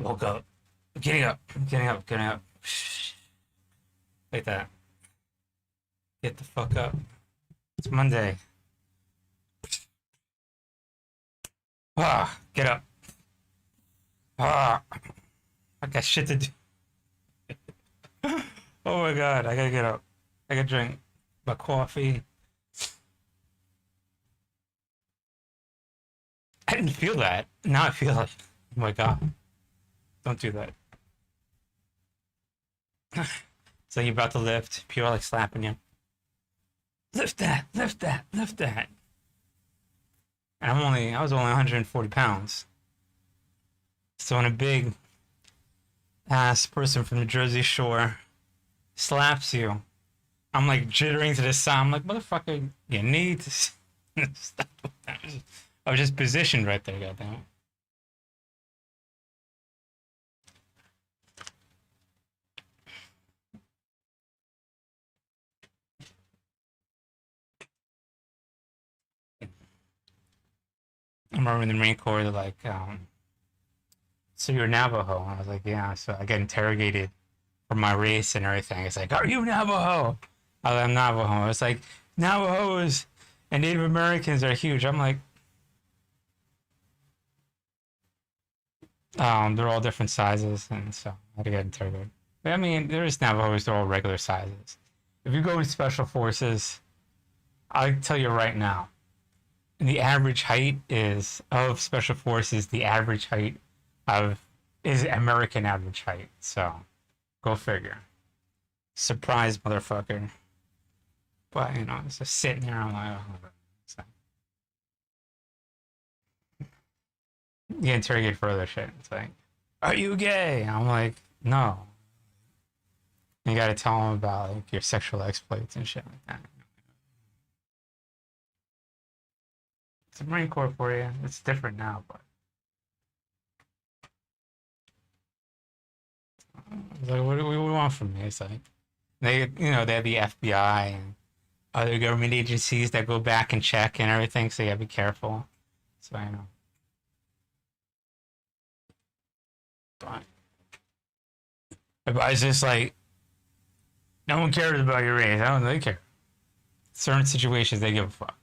Woke up. Getting up. Getting up. Getting up. Like that. Get the fuck up. It's Monday. Get up. I got shit to do. Oh my god, I gotta get up. I gotta drink my coffee. I didn't feel that. Now I feel it. Oh my god. Don't do that. So you're about to lift. People are like slapping you. Lift that, lift that, lift that. And I was only 140 pounds. So when a big ass person from the Jersey Shore slaps you, I'm like jittering to the side. I'm like, motherfucker, you need to stop with that. I was just positioned right there, goddamn. I remember in the Marine Corps, they're like, so you're Navajo? I was like, yeah. So I get interrogated for my race and everything. It's like, are you Navajo? I'm Navajo. It's like, Navajos and Native Americans are huge. I'm like, they're all different sizes, and so I had to get interrogated. But, I mean, there's Navajos, they're all regular sizes. If you go in special forces, I'll tell you right now, the average height is of special forces, the average height of is American average height. So go figure. Surprise, motherfucker. But you know, it's just sitting there. I'm like, oh, so. You interrogate further shit. It's like, are you gay? I'm like, no. You got to tell them about like your sexual exploits and shit like that. It's the Marine Corps for you. It's different now, but it's like, what do we want from me? It's like they have the FBI and other government agencies that go back and check and everything. So you gotta be careful. So I know. But it's just like no one cares about your race. I don't really care. Certain situations they give a fuck.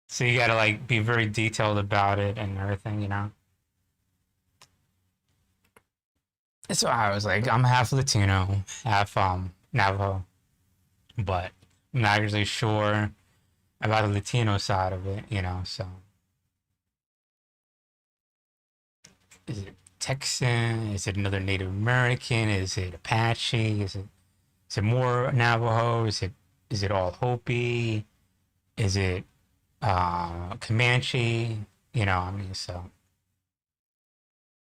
So you gotta like be very detailed about it and everything, you know. So I was like, I'm half Latino, half Navajo, but I'm not really sure about the Latino side of it, you know. So is it Texan? Is it another Native American? Is it Apache? Is it more Navajo? Is it all Hopi? Is it Comanche? You know, I mean, so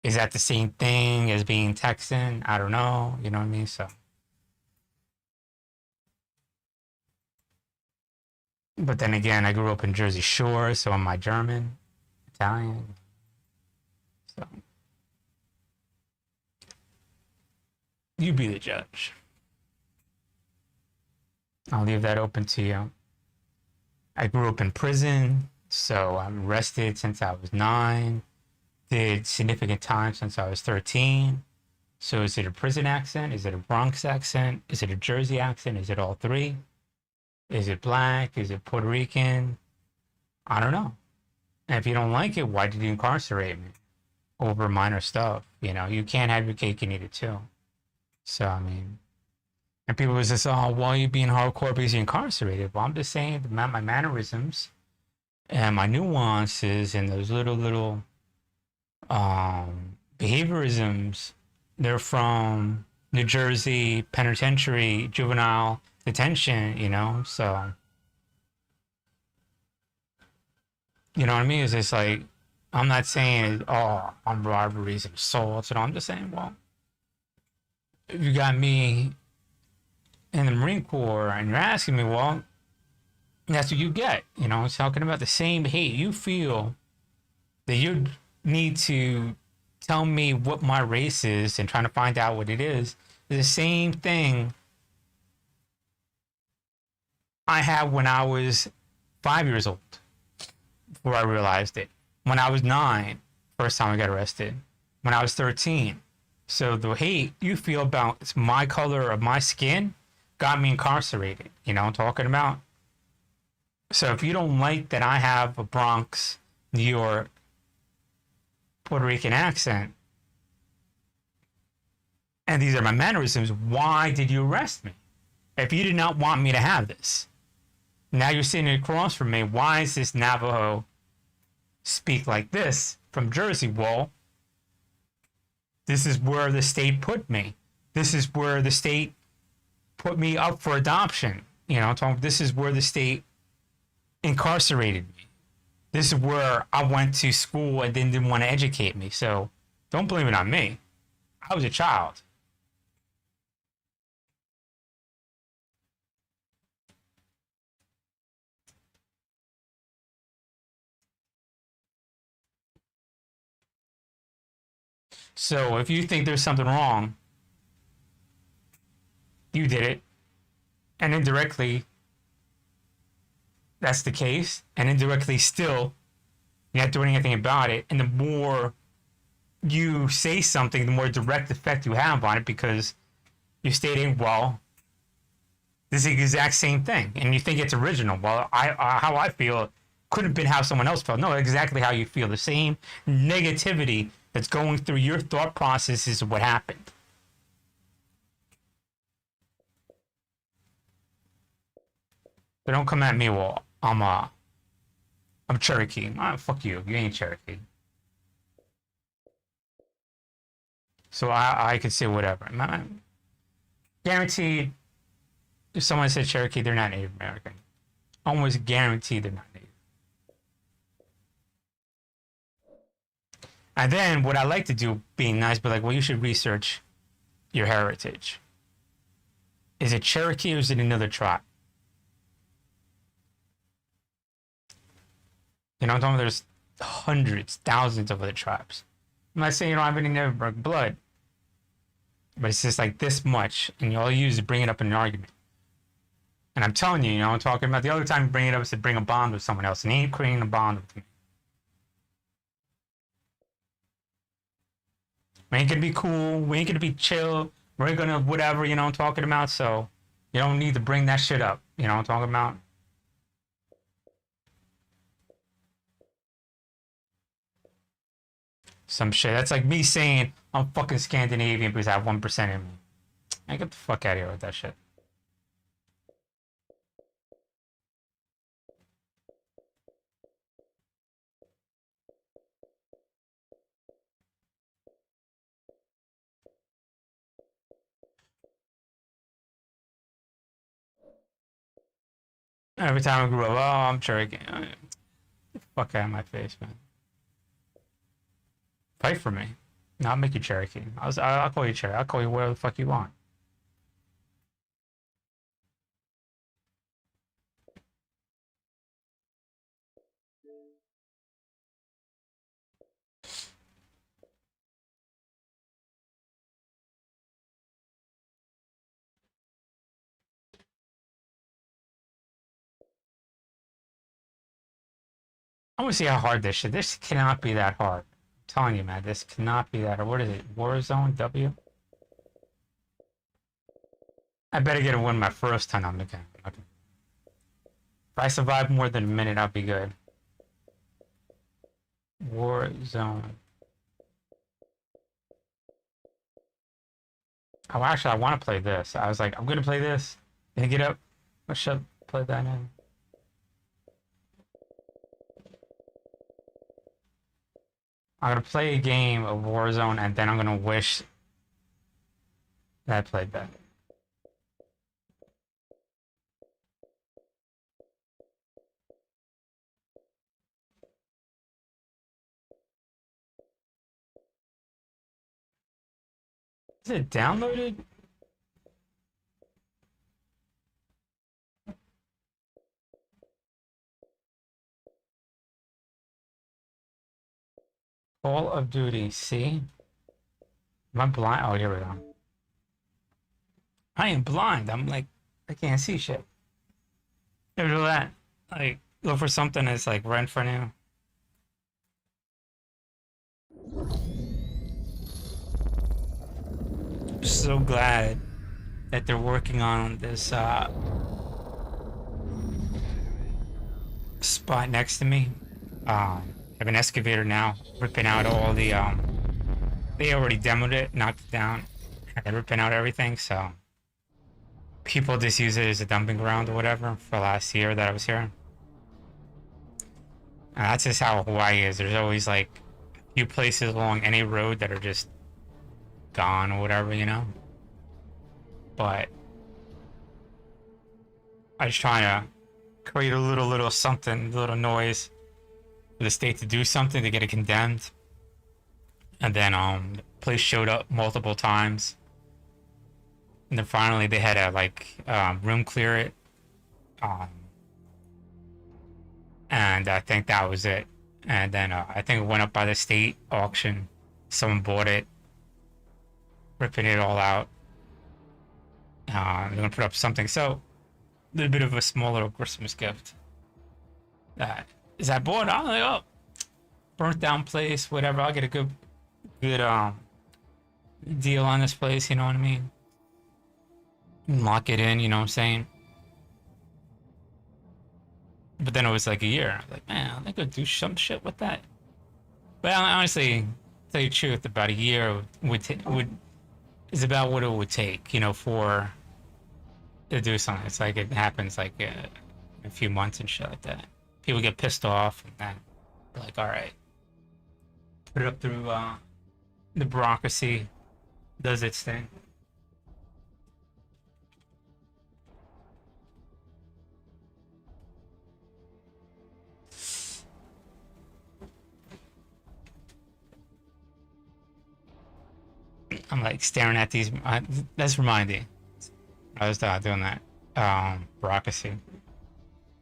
is that the same thing as being Texan? I don't know. You know what I mean? So, but then again, I grew up in Jersey Shore, so am I German, Italian? So you be the judge. I'll leave that open to you. I grew up in prison, so I'm arrested since I was 9. Did significant time since I was 13. So is it a prison accent? Is it a Bronx accent? Is it a Jersey accent? Is it all three? Is it black? Is it Puerto Rican? I don't know. And if you don't like it, why did you incarcerate me over minor stuff? You know, you can't have your cake and eat it too. So, I mean, and people was just, oh, why are you being hardcore because you're incarcerated? Well, I'm just saying my mannerisms and my nuances and those little behaviorisms, they're from New Jersey penitentiary juvenile detention, you know. So you know what I mean? It's just like I'm not saying oh on robberies and assaults and all. I'm just saying, well, if you got me in the Marine Corps and you're asking me, well, that's what you get. You know, it's talking about the same hate you feel that you need to tell me what my race is and trying to find out what it is the same thing I had when I was 5 years old. before I realized it. When I was 9, first time I got arrested. When I was 13. So the hate you feel about my color of my skin got me incarcerated. You know what I'm talking about? So if you don't like that I have a Bronx, New York, Puerto Rican accent, and these are my mannerisms, why did you arrest me? If you did not want me to have this, now you're sitting across from me, why is this Navajo speak like this from Jersey? Well, this is where the state put me. This is where the state put me up for adoption. You know, this is where the state incarcerated me. This is where I went to school and then didn't want to educate me. So don't blame it on me. I was a child. So if you think there's something wrong, you did it. And indirectly, that's the case. And indirectly, still, you're not doing anything about it. And the more you say something, the more direct effect you have on it, because you're stating, well, this is the exact same thing. And you think it's original. Well, how I feel could have been how someone else felt. No, exactly how you feel. The same negativity that's going through your thought process is what happened. So don't come at me, well, I'm Cherokee. Fuck you. You ain't Cherokee. So I could say whatever. Guaranteed, if someone said Cherokee, they're not Native American. Almost guaranteed they're not Native. And then what I like to do, being nice, but like, well, you should research your heritage. Is it Cherokee or is it another tribe? You know what I'm talking about? There's hundreds, thousands of other tribes. I'm not saying you don't have any Native American blood, but it's just like this much, and all you use is bring it up in an argument. And I'm telling you, you know, I'm talking about the other time you bring it up is to bring a bond with someone else, and he ain't creating a bond with me. We ain't gonna be cool. We ain't gonna be chill. We're gonna whatever, you know what I'm talking about. So you don't need to bring that shit up. You know what I'm talking about? Some shit. That's like me saying I'm fucking Scandinavian because I have 1% in me. I get the fuck out of here with that shit. Every time I grew up, oh, I'm Cherokee. Fuck out of my face, man. Fight for me. No, I'll make you Cherokee. I'll call you Cherokee. I'll call you whatever the fuck you want. I want to see how hard this shit. This cannot be that hard. I'm telling you, man. This cannot be that hard. What is it? Warzone W? I better get a win my first time on the game. Okay. If I survive more than a minute, I'll be good. Warzone. Oh, actually, I want to play this. I was like, I'm gonna play this. Then get up. I should play that in. I'm gonna play a game of Warzone, and then I'm gonna wish that I played that. Is it downloaded? Call of Duty, see? Am I blind? Oh, here we go. I am blind. I'm like, I can't see shit. Ever do that? Like, look for something that's like right in front of you. so glad that they're working on this spot next to me. I have an excavator now, ripping out all the they already demoed it, knocked it down, and they're ripping out everything. So people just use it as a dumping ground or whatever for last year that I was here. And that's just how Hawaii is. There's always like a few places along any road that are just gone or whatever, you know. But I was trying to create a little something, little noise for the state to do something to get it condemned. And then the police showed up multiple times. And then finally they had to like room clear it. And I think that was it. And then I think it went up by the state auction. Someone bought it, ripping it all out. They're gonna put up something. So a little bit of a small little Christmas gift. That is I bought. I'm like, oh, burnt down place, whatever. I'll get a good deal on this place. You know what I mean? Lock it in. You know what I'm saying? But then it was like a year. I was like, man, I could do some shit with that. But honestly, tell you the truth, about a year would is about what it would take, you know, for to do something. It's like it happens like a few months and shit like that. People get pissed off, and then they're like, all right, put it up through the bureaucracy, does its thing. I'm like staring at these. That's reminding. I was doing that. Bureaucracy.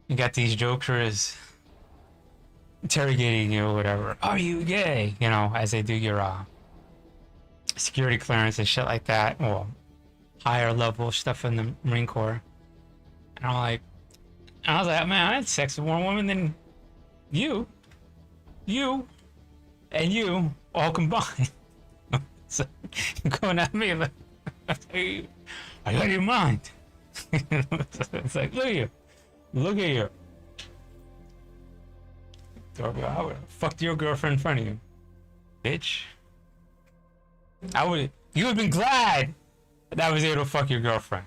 You got these jokers interrogating you or whatever. Are you gay? You know, as they do your security clearance and shit like that. Well, higher level stuff in the Marine Corps. And I was like, man, I had sex with more women than you, and you all combined. So going at me like, I got your mind. It's like, look at you. I would have fucked your girlfriend in front of you, bitch. You would have been glad that I was able to fuck your girlfriend.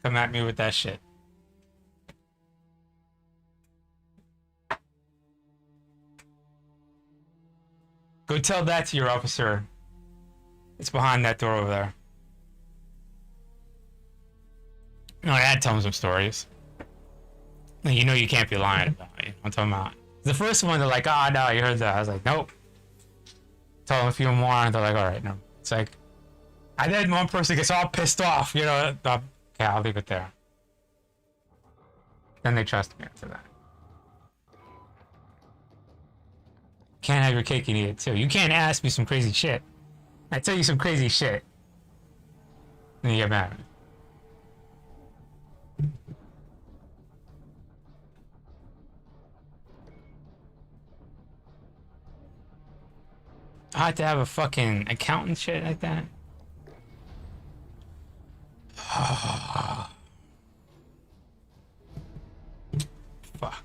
Come at me with that shit. Go tell that to your officer. It's behind that door over there. No, I had to tell him some stories. And you know you can't be lying about it. I'm talking about. The first one, they're like, oh, no, you heard that. I was like, nope. Tell them a few more, and they're like, all right, no. It's like, I had one person gets all pissed off, you know. Okay, I'll leave it there. Then they trust me after that. Can't have your cake and eat it too. You can't ask me some crazy shit. I tell you some crazy shit. And you get mad at me. I had to have a fucking accountant shit like that. Fuck.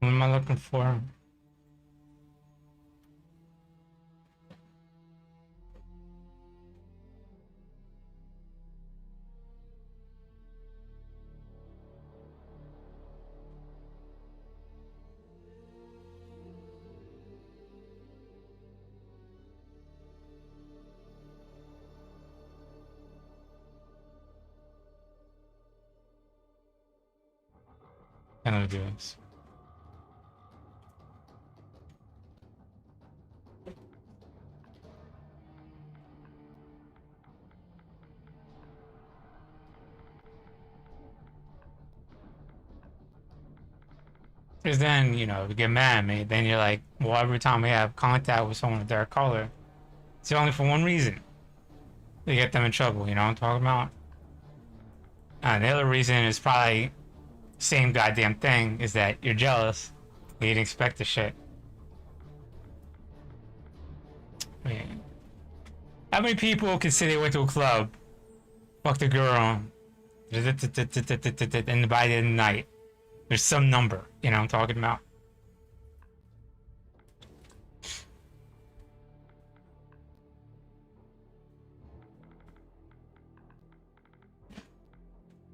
What am I looking for? I don't do this. Because then, you know, you get mad at me. Then you're like, well, every time we have contact with someone of their color, it's only for one reason. To get them in trouble, you know what I'm talking about? And the other reason is probably same goddamn thing, is that you're jealous. You didn't expect the shit. I mean, how many people can say they went to a club, fucked a girl, and by the end of the night, there's some number, you know what I'm talking about?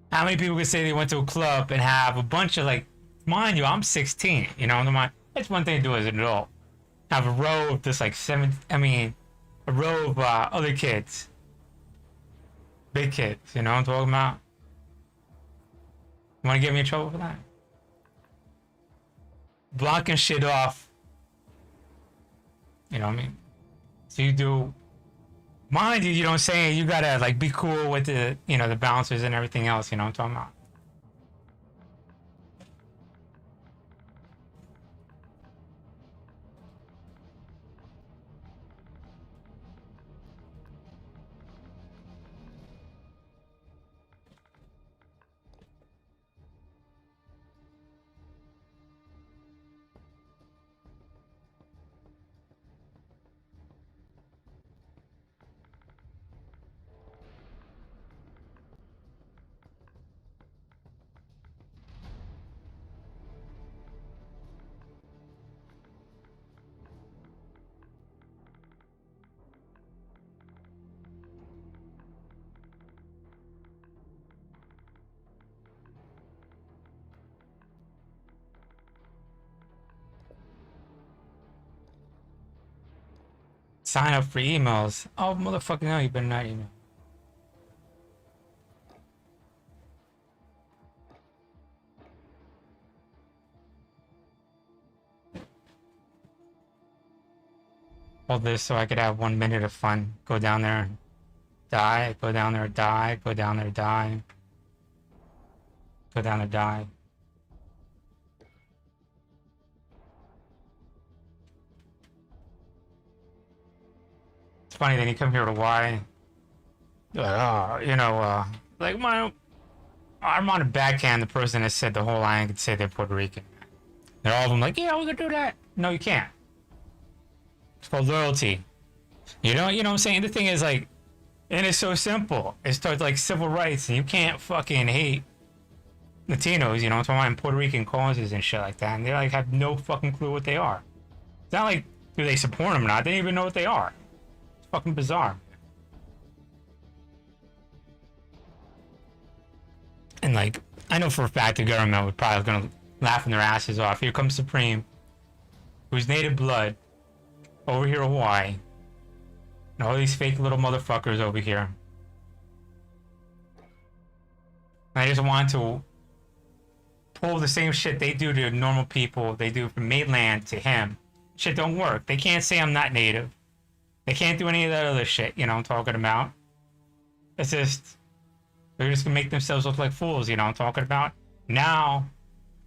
How many people can say they went to a club and have a bunch of, like, mind you, I'm 16, you know, it's one thing to do as an adult. Have a row of just like a row of other kids. Big kids, you know what I'm talking about? You wanna get me in trouble for that? Blocking shit off. You know what I mean? So you do, mind you, you don't say you gotta like be cool with the, you know, the bouncers and everything else, you know what I'm talking about? Sign up for emails. Oh, motherfucker, no, you better not email. Hold this so I could have 1 minute of fun. Go down there, die, go down there, die, go down there, die. Go down there, die. It's funny that you come here to Y. You know, like I'm on a backhand the person that said the whole line could say they're Puerto Rican. They're all of them like, yeah, we could do that. No, you can't. It's called loyalty. You know what I'm saying? The thing is, like, and it's so simple. It's towards like civil rights, and you can't fucking hate Latinos, you know, I'm talking about Puerto Rican causes and shit like that, and they like have no fucking clue what they are. It's not like do they support them or not, they don't even know what they are. It's fucking bizarre. And like, I know for a fact the government would probably gonna laugh their asses off. Here comes Supreme, who's native blood, over here in Hawaii, and all these fake little motherfuckers over here. And I just want to pull the same shit they do to normal people, they do from mainland to him. Shit don't work. They can't say I'm not native. They can't do any of that other shit, you know what I'm talking about? It's just, they're just gonna make themselves look like fools, you know what I'm talking about? Now,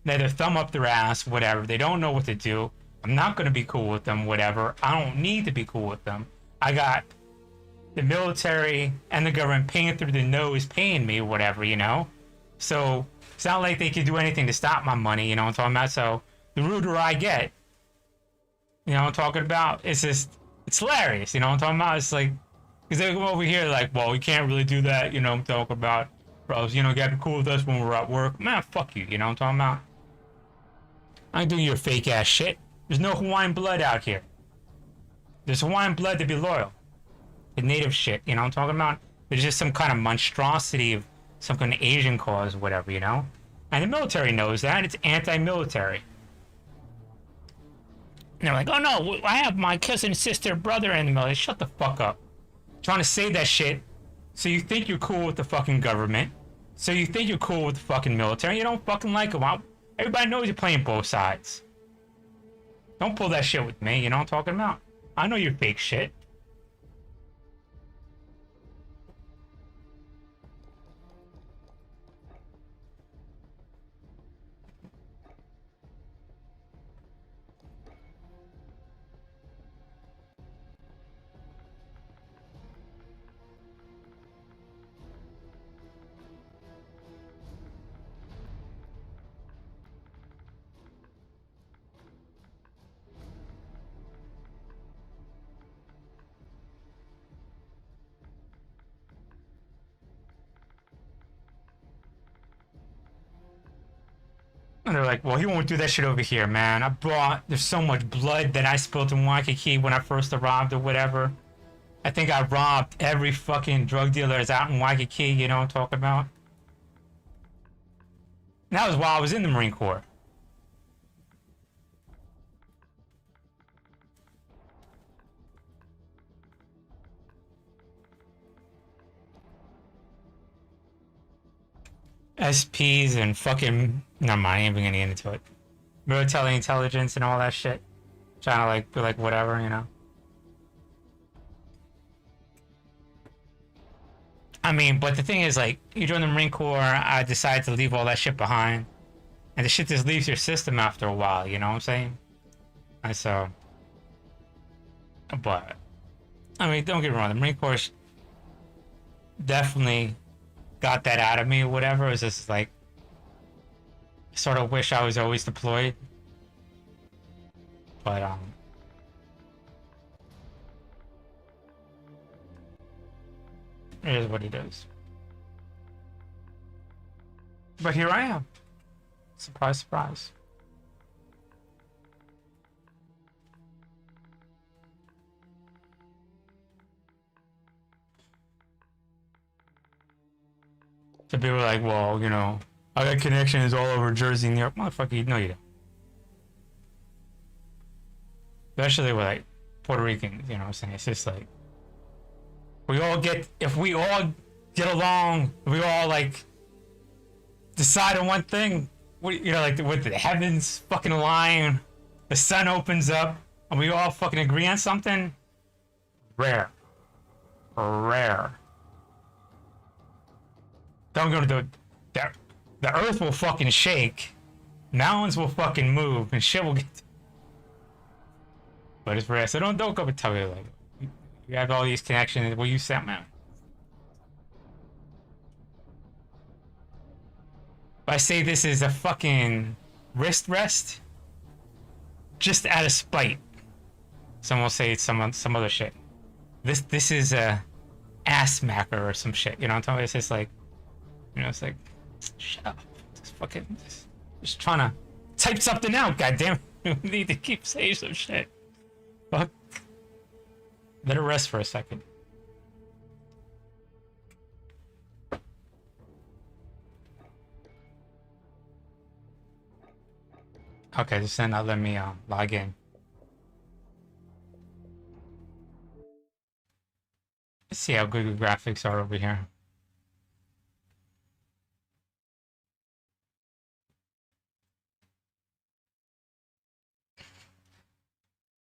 they have their thumb up their ass, whatever. They don't know what to do. I'm not gonna be cool with them, whatever. I don't need to be cool with them. I got the military and the government paying through the nose, paying me, whatever, you know? So, it's not like they can do anything to stop my money, you know what I'm talking about? So, the ruder I get, you know what I'm talking about? It's just, it's hilarious, you know what I'm talking about? It's like, because they go over here like, well, we can't really do that, you know what I'm talking about? Bros, you know, you gotta be cool with us when we're at work. Man, fuck you, you know what I'm talking about? I ain't doing your fake ass shit. There's no Hawaiian blood out here. There's Hawaiian blood to be loyal. The native shit, you know what I'm talking about? There's just some kind of monstrosity of some kind of Asian cause, whatever, you know? And the military knows that. It's anti-military. And they're like, oh no, I have my cousin, sister, brother in the military. Shut the fuck up. Trying to say that shit so you think you're cool with the fucking government. So you think you're cool with the fucking military. You don't fucking like them. Everybody knows you're playing both sides. Don't pull that shit with me, you know what I'm talking about? I know you're fake shit. And they're like, well, he won't do that shit over here, man. There's so much blood that I spilled in Waikiki when I first arrived or whatever. I think I robbed every fucking drug dealer that's out in Waikiki, you know what I'm talking about? And that was while I was in the Marine Corps. SPs and fucking... Never mind, I ain't even gonna get into it. Military intelligence and all that shit. Trying to like be like whatever, you know? I mean, but the thing is, like, you join the Marine Corps, I decided to leave all that shit behind. And the shit just leaves your system after a while, you know what I'm saying? And so... But... I mean, don't get me wrong, the Marine Corps definitely got that out of me or whatever. It was just like... Sort of wish I was always deployed. But, it is what it is. But here I am. Surprise, surprise. So people are like, well, you know, I got connections all over Jersey, New York. Motherfucker, you know you don't. Especially with like Puerto Ricans, you know what I'm saying? It's just like, if we all get along, if we all like decide on one thing, you know, like with the heavens fucking align, the sun opens up, and we all fucking agree on something, rare. Don't go to the earth will fucking shake, mountains will fucking move, and shit will get. But it's rare, so don't come and tell me like you have all these connections. Well, you sent man. If I say this is a fucking wrist rest, just out of spite, someone will say it's some other shit. This is a ass smacker or some shit. You know what I'm talking about? It's just like, you know, it's like, shut up. Just trying to type something out. Goddamn, we need to keep saying some shit. Fuck. Better rest for a second. Okay, just then let me log in. Let's see how good the graphics are over here.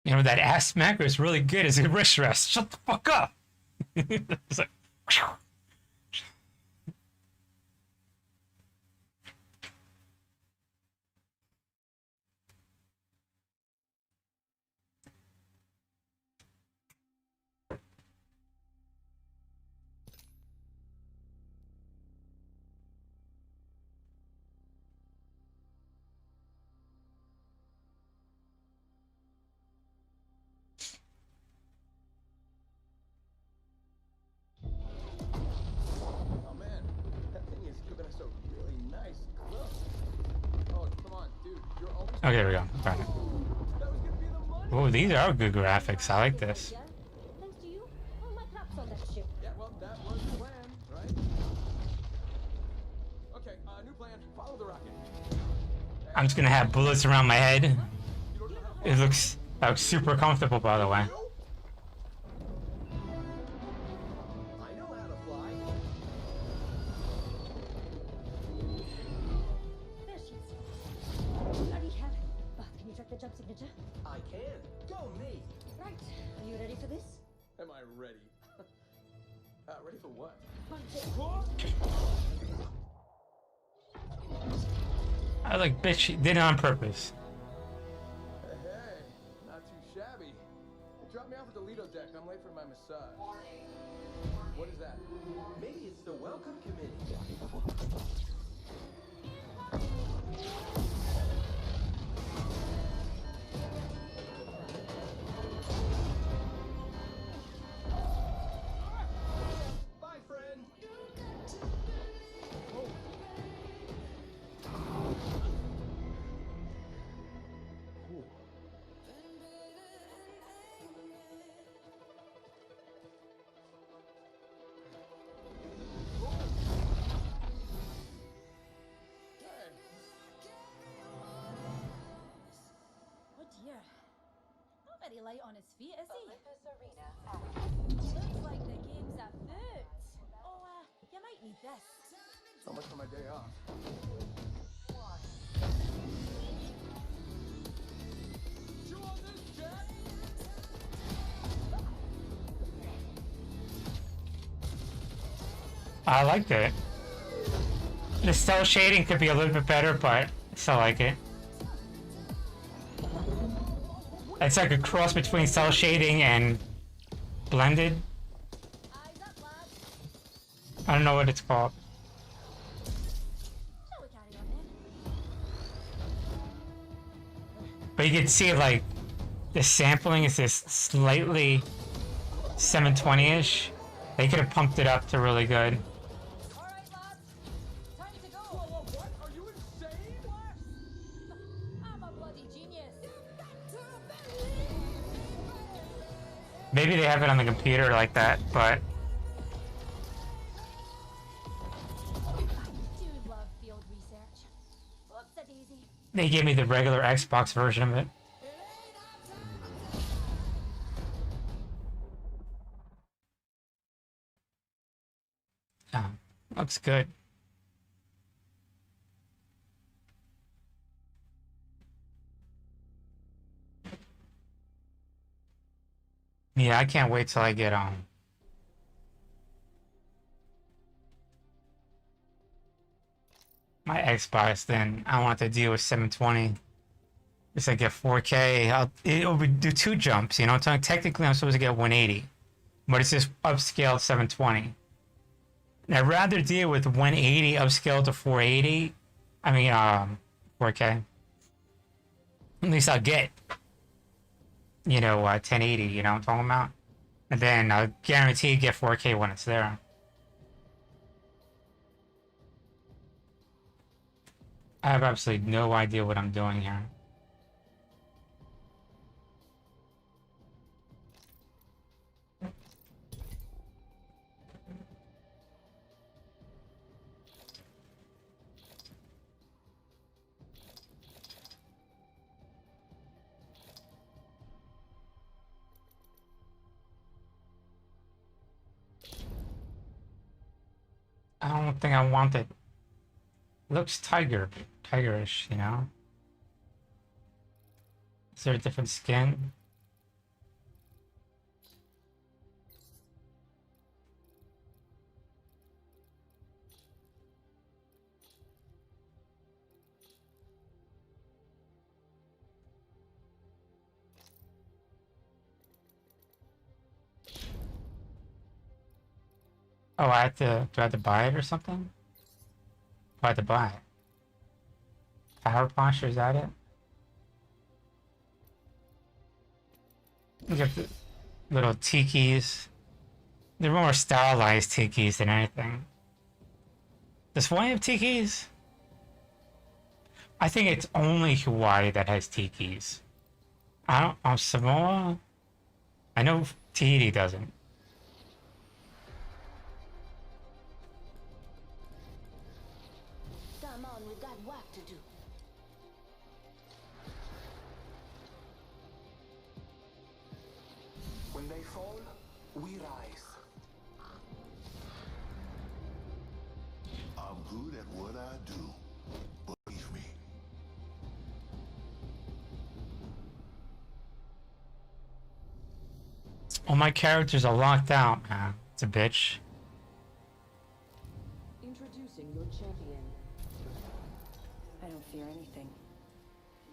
You know, that ass smacker is really good as a wrist rest. Shut the fuck up. It's like, whew. Okay, there we go. Found it. Oh, these are good graphics. I like this. Thanks to you, all my crap's on that ship. Yeah, well, that was the plan, right? Okay, new plan. Follow the rocket. I'm just gonna have bullets around my head. It looks super comfortable, by the way. I know how to fly. There she is. Bloody hell. Can you track the jump signature? I can. Go me. Right. Are you ready for this? Am I ready? Ready for what? Punch it. I like, bitch, she did it on purpose. Hey, not too shabby. Drop me off at the Lido deck. I'm late for my massage. What is that? Maybe it's the welcome committee. Bye, friend. Oh. Ooh. Oh dear. Not very light on his feet, is he? Arena. Looks like the game's afoot. Oh, you might need this. So much for my day off. Chew on this, Jack! I liked it. The cell shading could be a little bit better, but I still like it. It's like a cross between cell shading and blended. Eyes up, lads. I don't know what it's called. Shall we carry on then? But you can see like the sampling is just slightly 720-ish. They could have pumped it up to really good. All right, lads. Time to go. Whoa, what? Are you insane? I'm a bloody genius. Maybe they have it on the computer like that, but I do love field research. Whoops a daisy. they gave me the regular Xbox version of it. Looks good. Yeah, I can't wait till I get my Xbox. Then I want to deal with 720. If I get 4K, it'll do two jumps. You know, technically I'm supposed to get 180, but it's just upscaled 720. And I'd rather deal with 180 upscaled to 480. I mean, 4K. At least I'll get, 1080. You know what I'm talking about? And then I'll guarantee get 4K when it's there. I have absolutely no idea what I'm doing here. I don't think I want it. Looks tigerish, you know? Is there a different skin? Oh, do I have to buy it or something? I have to buy it. Power posture, is that it? You got the little tikis. They're more stylized tikis than anything. Does one have tikis? I think it's only Hawaii that has tikis. I don't. Samoa. I know Tahiti doesn't. Come on, we've got work to do. When they fall, we rise. I'm good at what I do. Believe me. All my characters are locked out, man. It's a bitch. Introducing your champion. I don't fear anything.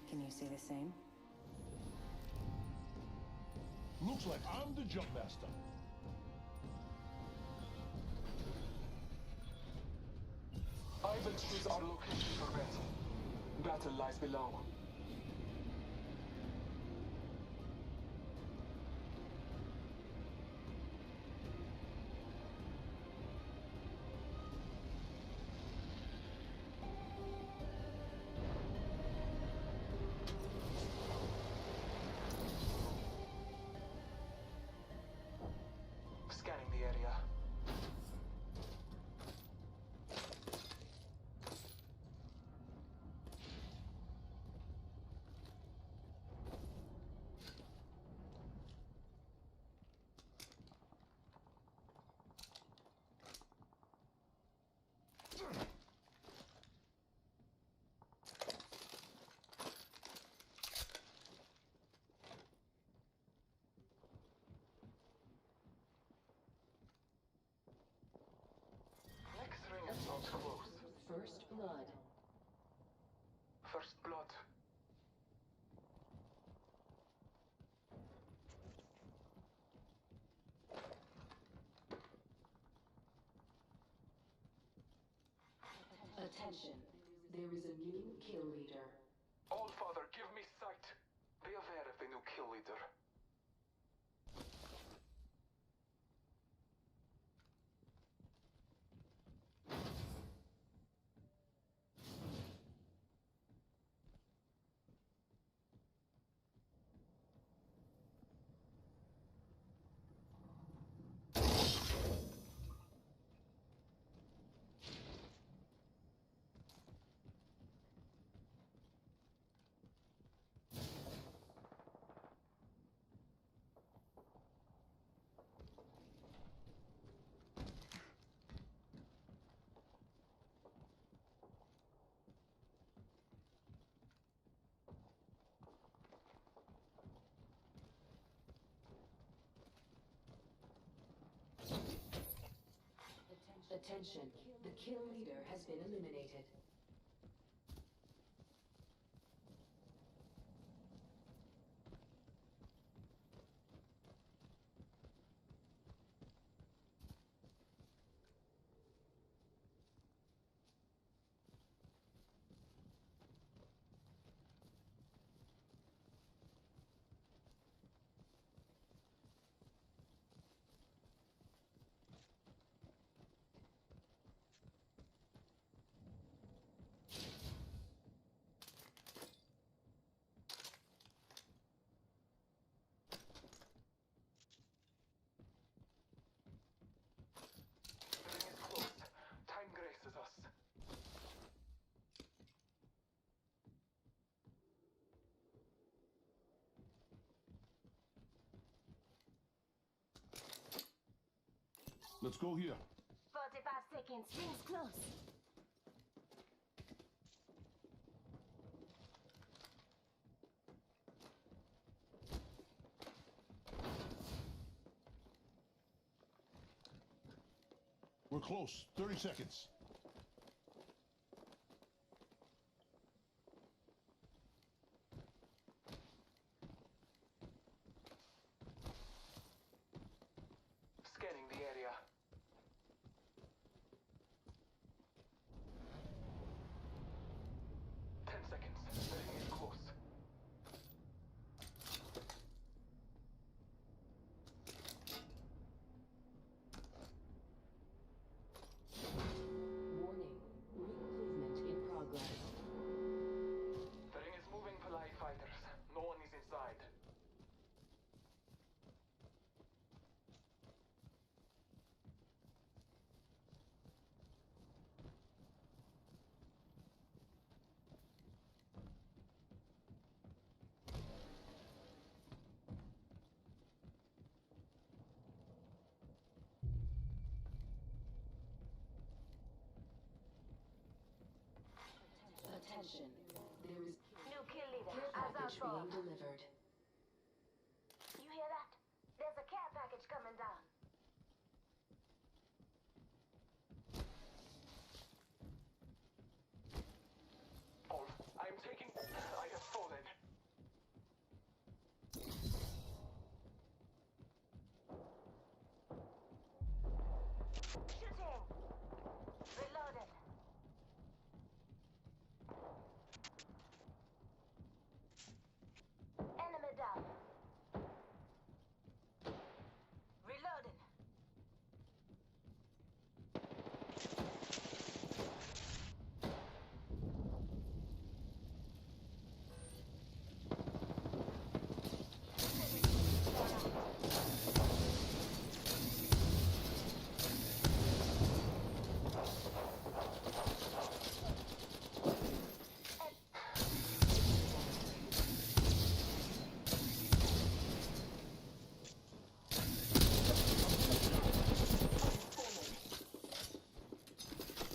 Can you say the same? Looks like I'm the jump master. I will choose our location for battle. Battle lies below. Scanning the area. Next ring is not close. First blood. First blood. Attention. There is a new kill leader. All Father, give me sight. Be aware of the new kill leader. Attention. The kill leader has been eliminated. The ring is closed. Time graces us. Let's go here. 45 seconds. Rings close. We're close. 30 seconds. Scanning the area. Ten seconds. The ring is close. Attention. There is New kill leader. care As package outlaw. being delivered. You hear that? There's a care package coming down. I am taking. I have fallen. Shooting. Reloaded. Enemy down. Reloading.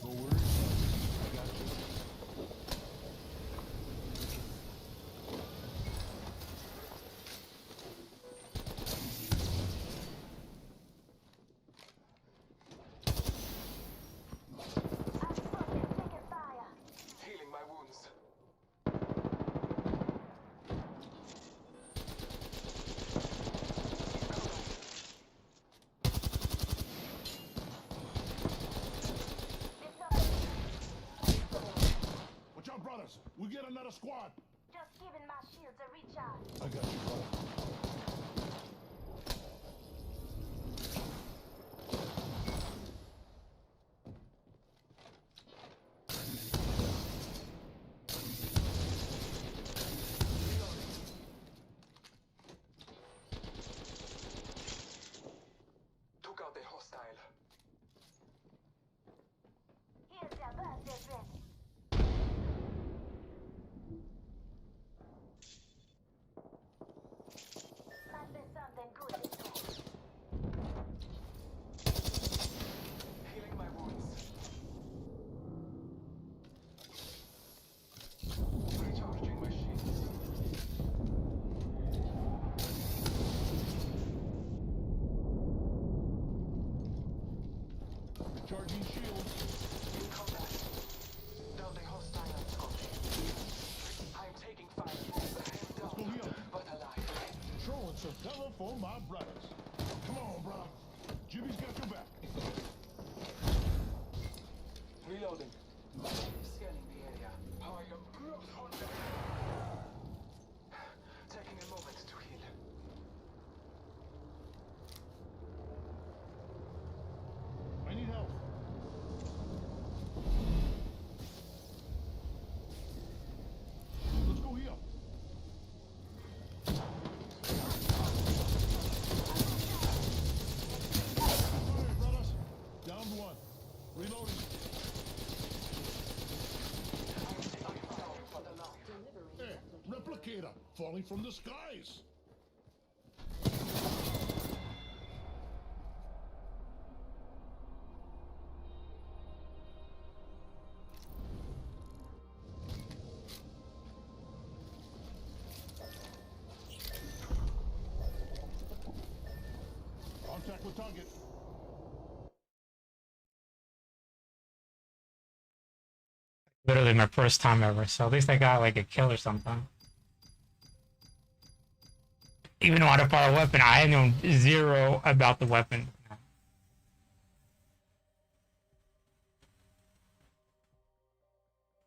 No worries. I got you. I'm fucking taking fire. Healing my wounds. It's up. Watch out, brothers. We get another squad. Just giving my shields a recharge. I got you, brother. Took out a hostile. Here's your birthday present. Might be something good in there. Healing my wounds. Recharging my shields. Recharging shields. In combat. Down the hostile target. I am taking fire. I am Go down, heal. but alive. Throwing some cover for my brothers. Come on, brother. Jimmy's got your back. Reloading. Scanning the area. I am close on them. Taking a moment to heal. I need help. Let's go heal. Alright, brothers. Down one. Reloading. I'm down, but alive. Delivering. Hey, replicator falling from the skies. Contact with target. Literally my first time ever, so at least I got like a kill or something. Even though I had a fire weapon, I had known zero about the weapon.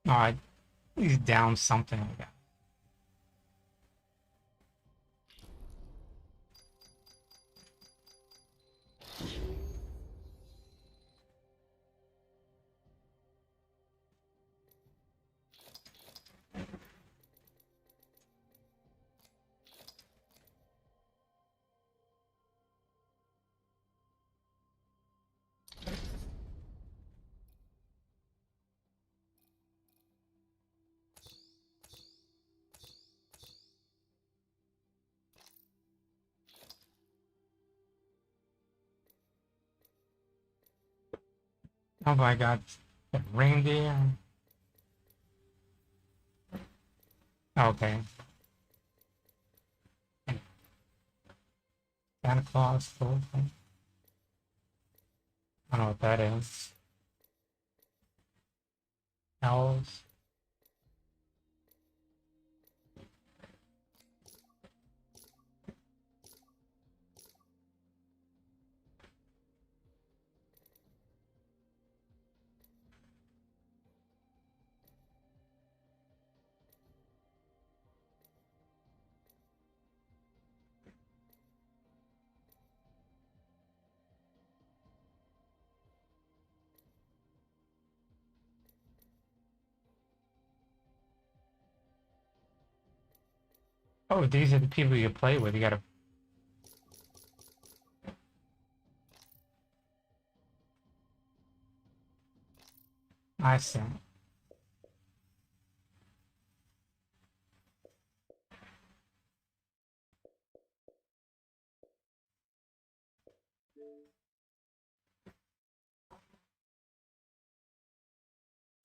No, I at least down something like that. Oh my god, the reindeer. Okay. Santa Claus. Cool. I don't know what that is. Elves. Oh, these are the people you play with. You gotta. I see.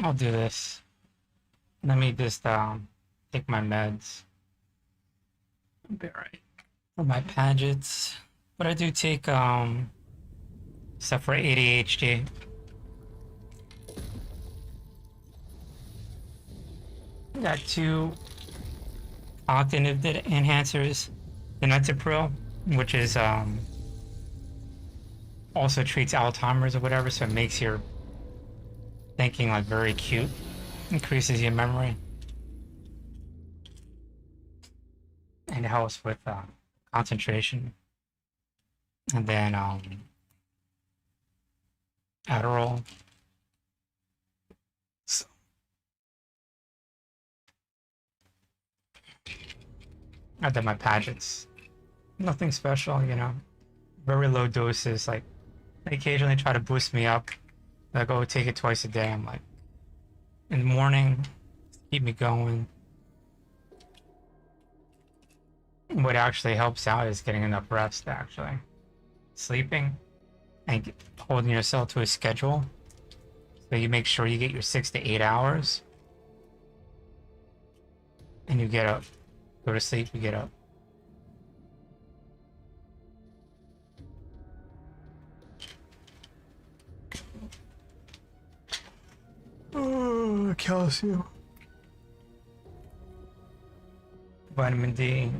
I'll do this. Let me just take my meds. I'll be alright. For my Padgets. But I do take stuff for ADHD. Got two cognitive enhancers. The Netapril, which is also treats Alzheimer's or whatever, so it makes your thinking like very acute, increases your memory, and it helps with concentration. And then Adderall. So, I did my Padgets. Nothing special, you know. Very low doses. Like, they occasionally try to boost me up. Like, oh, take it twice a day. I'm like, in the morning, keep me going. What actually helps out is getting enough rest, actually. Sleeping and holding yourself to a schedule. So you make sure you get your 6 to 8 hours. And you get up. Go to sleep, you get up. Oh, calcium. Vitamin D.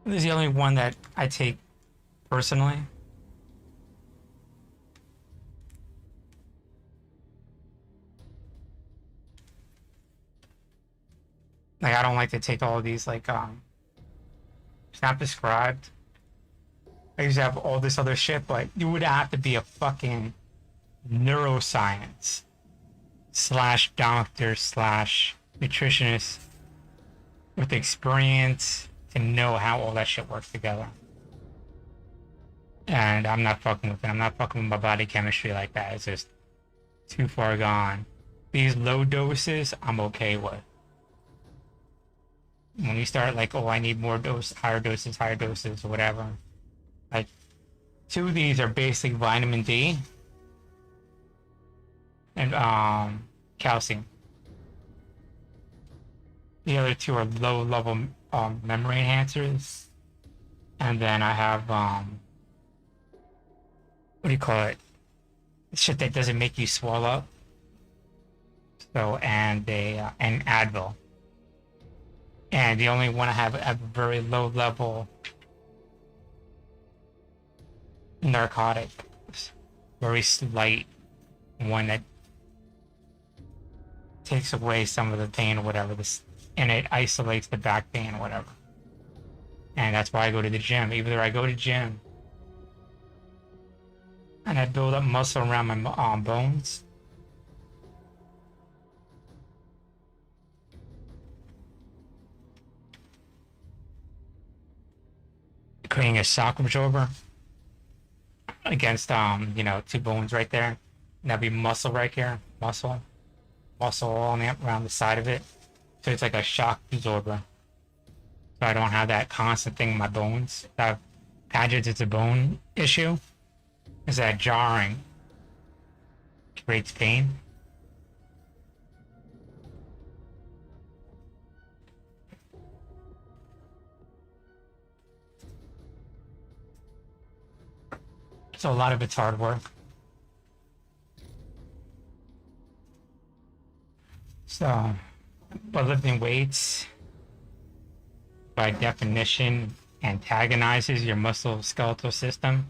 This is the only one that I take personally. Like, I don't like to take all of these, like, it's not prescribed. I used to have all this other shit, but you would have to be a fucking neuroscience slash doctor slash nutritionist with experience to know how all that shit works together. And I'm not fucking with it. I'm not fucking with my body chemistry like that. It's just too far gone. These low doses, I'm okay with. When you start like, oh, I need more dose, higher doses, or whatever. Like, two of these are basically vitamin D and calcium. The other two are low level memory enhancers. And then I have what do you call it? Shit that doesn't make you swell up. So and Advil. And the only one I have a very low level narcotic, very slight one that takes away some of the pain or whatever. And it isolates the back pain or whatever. And that's why I go to the gym. Either I go to gym and I build up muscle around my bones. Creating a shock absorber against you know, two bones right there. And that'd be muscle right here. Muscle all around the side of it. So it's like a shock absorber. So I don't have that constant thing in my bones. That Padgets, it's a bone issue. Is that jarring creates pain. So a lot of it's hard work. So, but lifting weights, by definition, antagonizes your musculoskeletal system.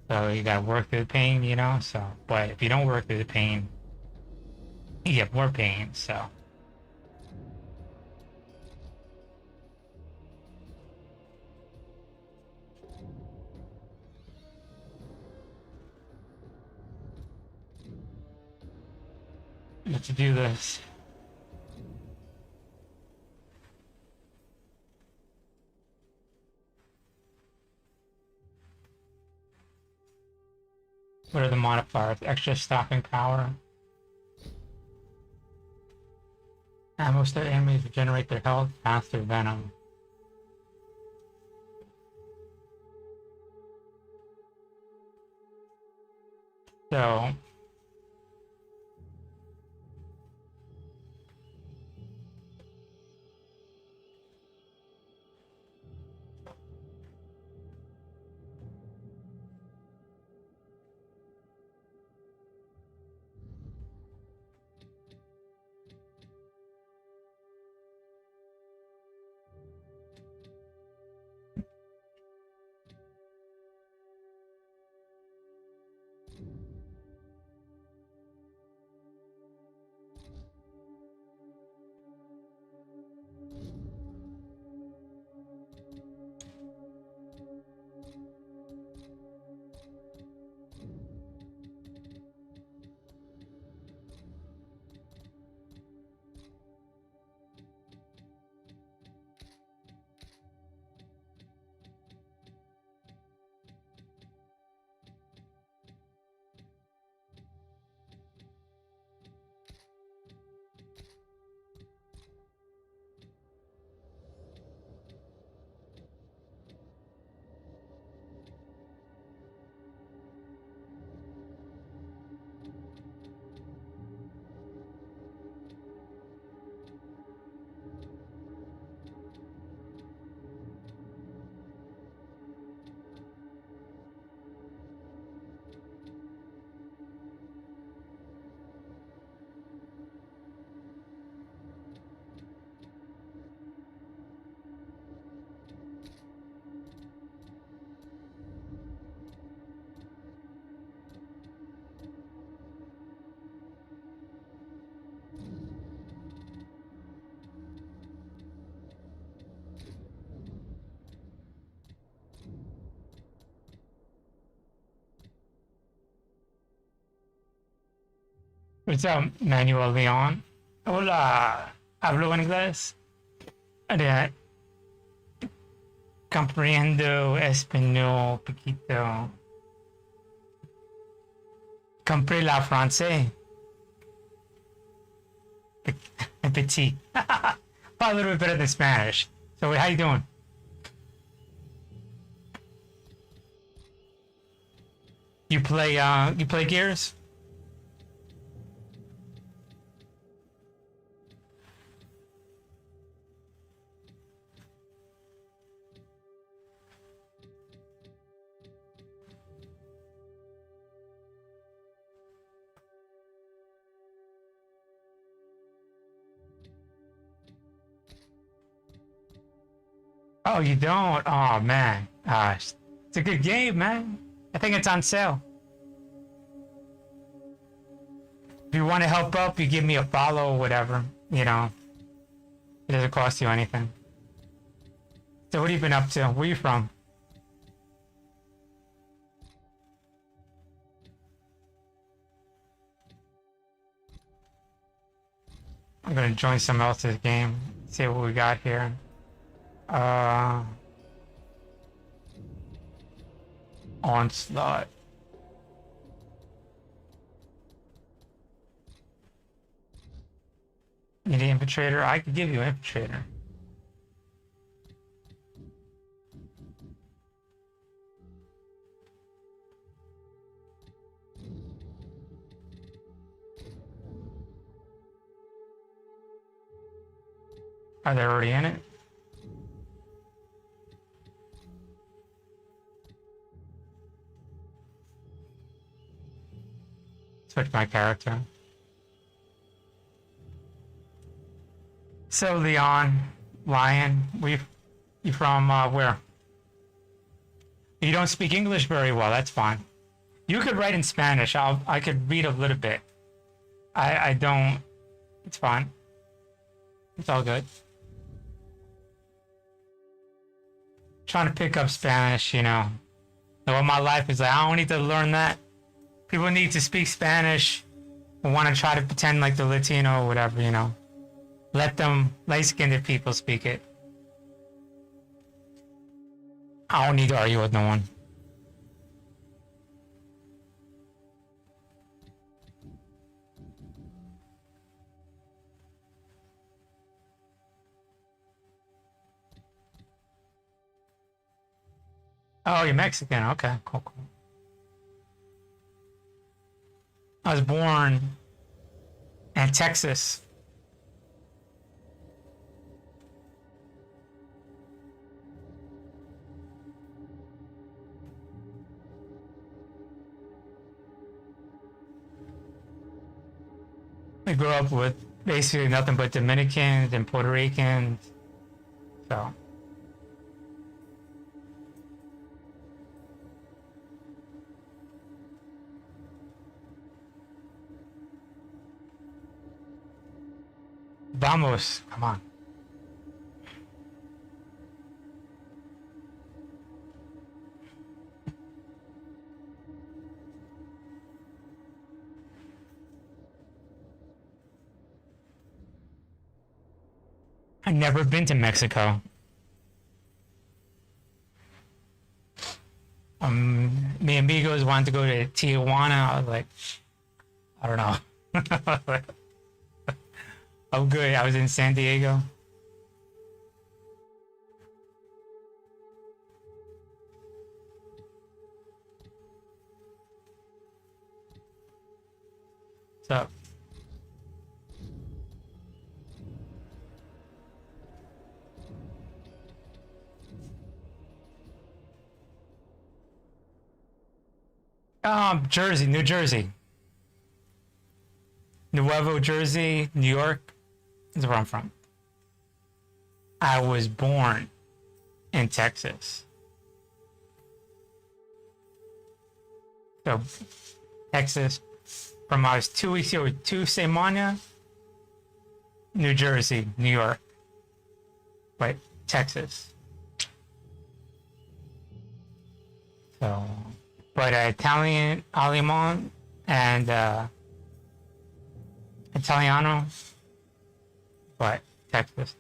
So you gotta work through the pain, you know? So, but if you don't work through the pain, you get more pain, so. Let's do this. What are the modifiers? Extra stopping power. Most of the enemies regenerate their health faster venom. So what's up, Manuel Leon? Hola, hablo inglés. Comprendo español poquito. Compré la français. Petit. A little bit better than Spanish. So how you doing? You play Gears? Oh, you don't? Oh man. It's a good game, man. I think it's on sale. If you want to help up, you give me a follow or whatever, you know. It doesn't cost you anything. So what have you been up to? Where you from? I'm gonna join someone else's game. See what we got here. Onslaught. Need an infiltrator? I could give you an infiltrator. Are they already in it? Switch my character. So Leon, Lion, you from where? You don't speak English very well. That's fine. You could write in Spanish. I could read a little bit. I don't. It's fine. It's all good. Trying to pick up Spanish, you know. Well, my life is like, I don't need to learn that. People need to speak Spanish or want to try to pretend like they're Latino or whatever, you know. Let them light-skinned people speak it. I don't need to argue with no one. Oh, you're Mexican. Okay, cool, cool. I was born in Texas. I grew up with basically nothing but Dominicans and Puerto Ricans. So. Vamos, come on. I've never been to Mexico. Me amigos wanted to go to Tijuana. I was like, I don't know. Oh, good. I was in San Diego. What's up? Jersey, New Jersey. Nuevo Jersey, New York. That's where I'm from. I was born in Texas. So, Texas, from I was 2 weeks old to Semana, New Jersey, New York. Wait, Texas. So, but Italian, Alemán, and Italiano, but Texas.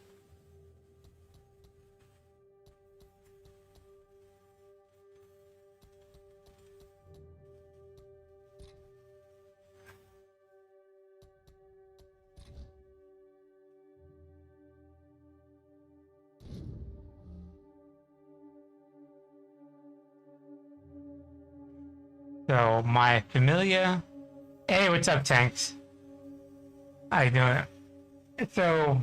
So my familia. Hey, what's up, Tanks? How you doing? So,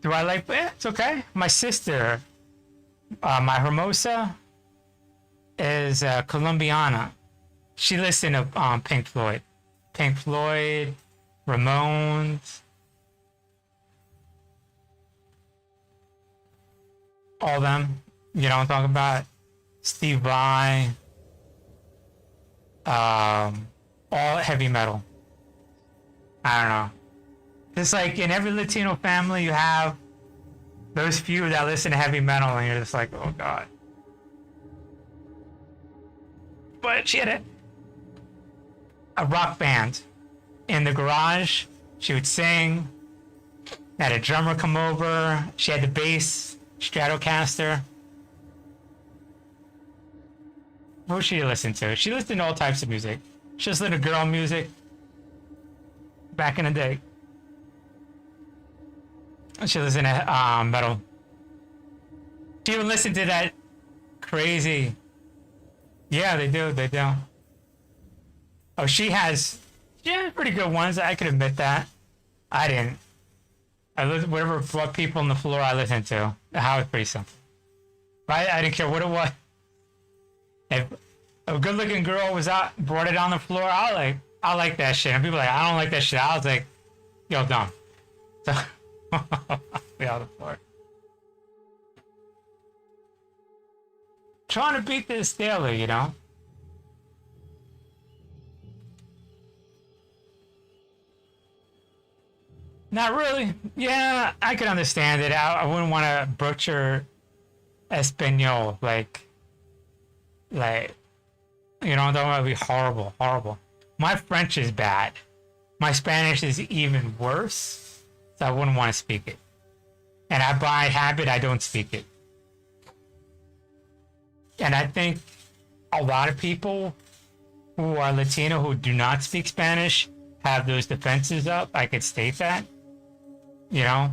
do I like? It's okay. My sister, my Hermosa, is Colombiana. She listened to Pink Floyd, Ramones, all them. You know what I'm talking about? Steve Vai. All heavy metal. I don't know. It's like in every Latino family, you have those few that listen to heavy metal, and you're just like, oh god. But she had a rock band in the garage. She would sing. Had a drummer come over. She had the bass Stratocaster. What would she listen to? She listened to all types of music. She listened to girl music back in the day. She listened to metal. She even listened to that crazy. Yeah, they do. They do. Oh, she has pretty good ones. I could admit that. I didn't. I listened whatever what people on the floor I listened to. How it's pretty simple. I didn't care what it was. a good-looking girl was out, brought it on the floor. I like that shit. And people are like, I don't like that shit. I was like, yo, dumb. So, be on the floor. Trying to beat this daily, you know? Not really. Yeah, I could understand it. I wouldn't want to butcher Espanol. Like, you know, that would be horrible, horrible. My French is bad. My Spanish is even worse, so I wouldn't want to speak it. And by habit, I don't speak it. And I think a lot of people who are Latino who do not speak Spanish have those defenses up. I could state that, you know?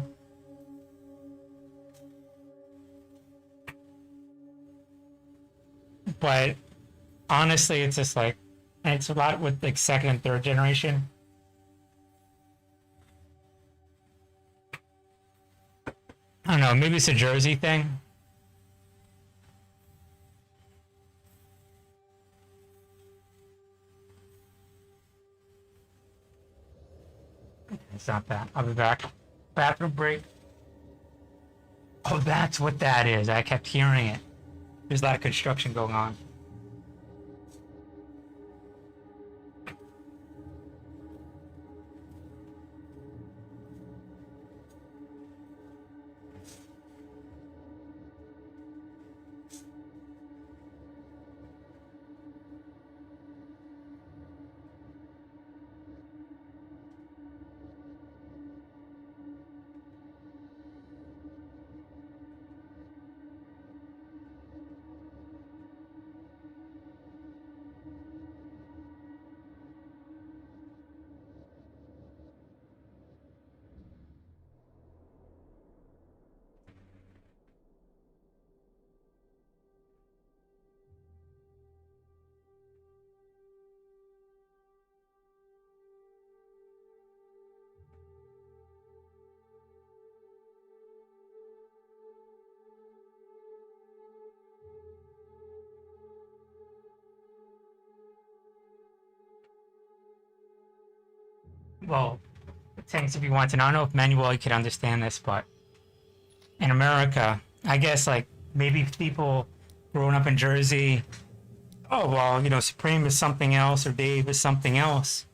But honestly, it's just like, and it's a lot with like second and third generation. I don't know, maybe it's a Jersey thing. It's not that. I'll be back. Bathroom break. Oh, that's what that is. I kept hearing it. There's a lot of construction going on. Well, thanks if you want to know. I don't know if Manuel could understand this, but in America, I guess like maybe people growing up in Jersey, oh well, you know, Supreme is something else or Dave is something else.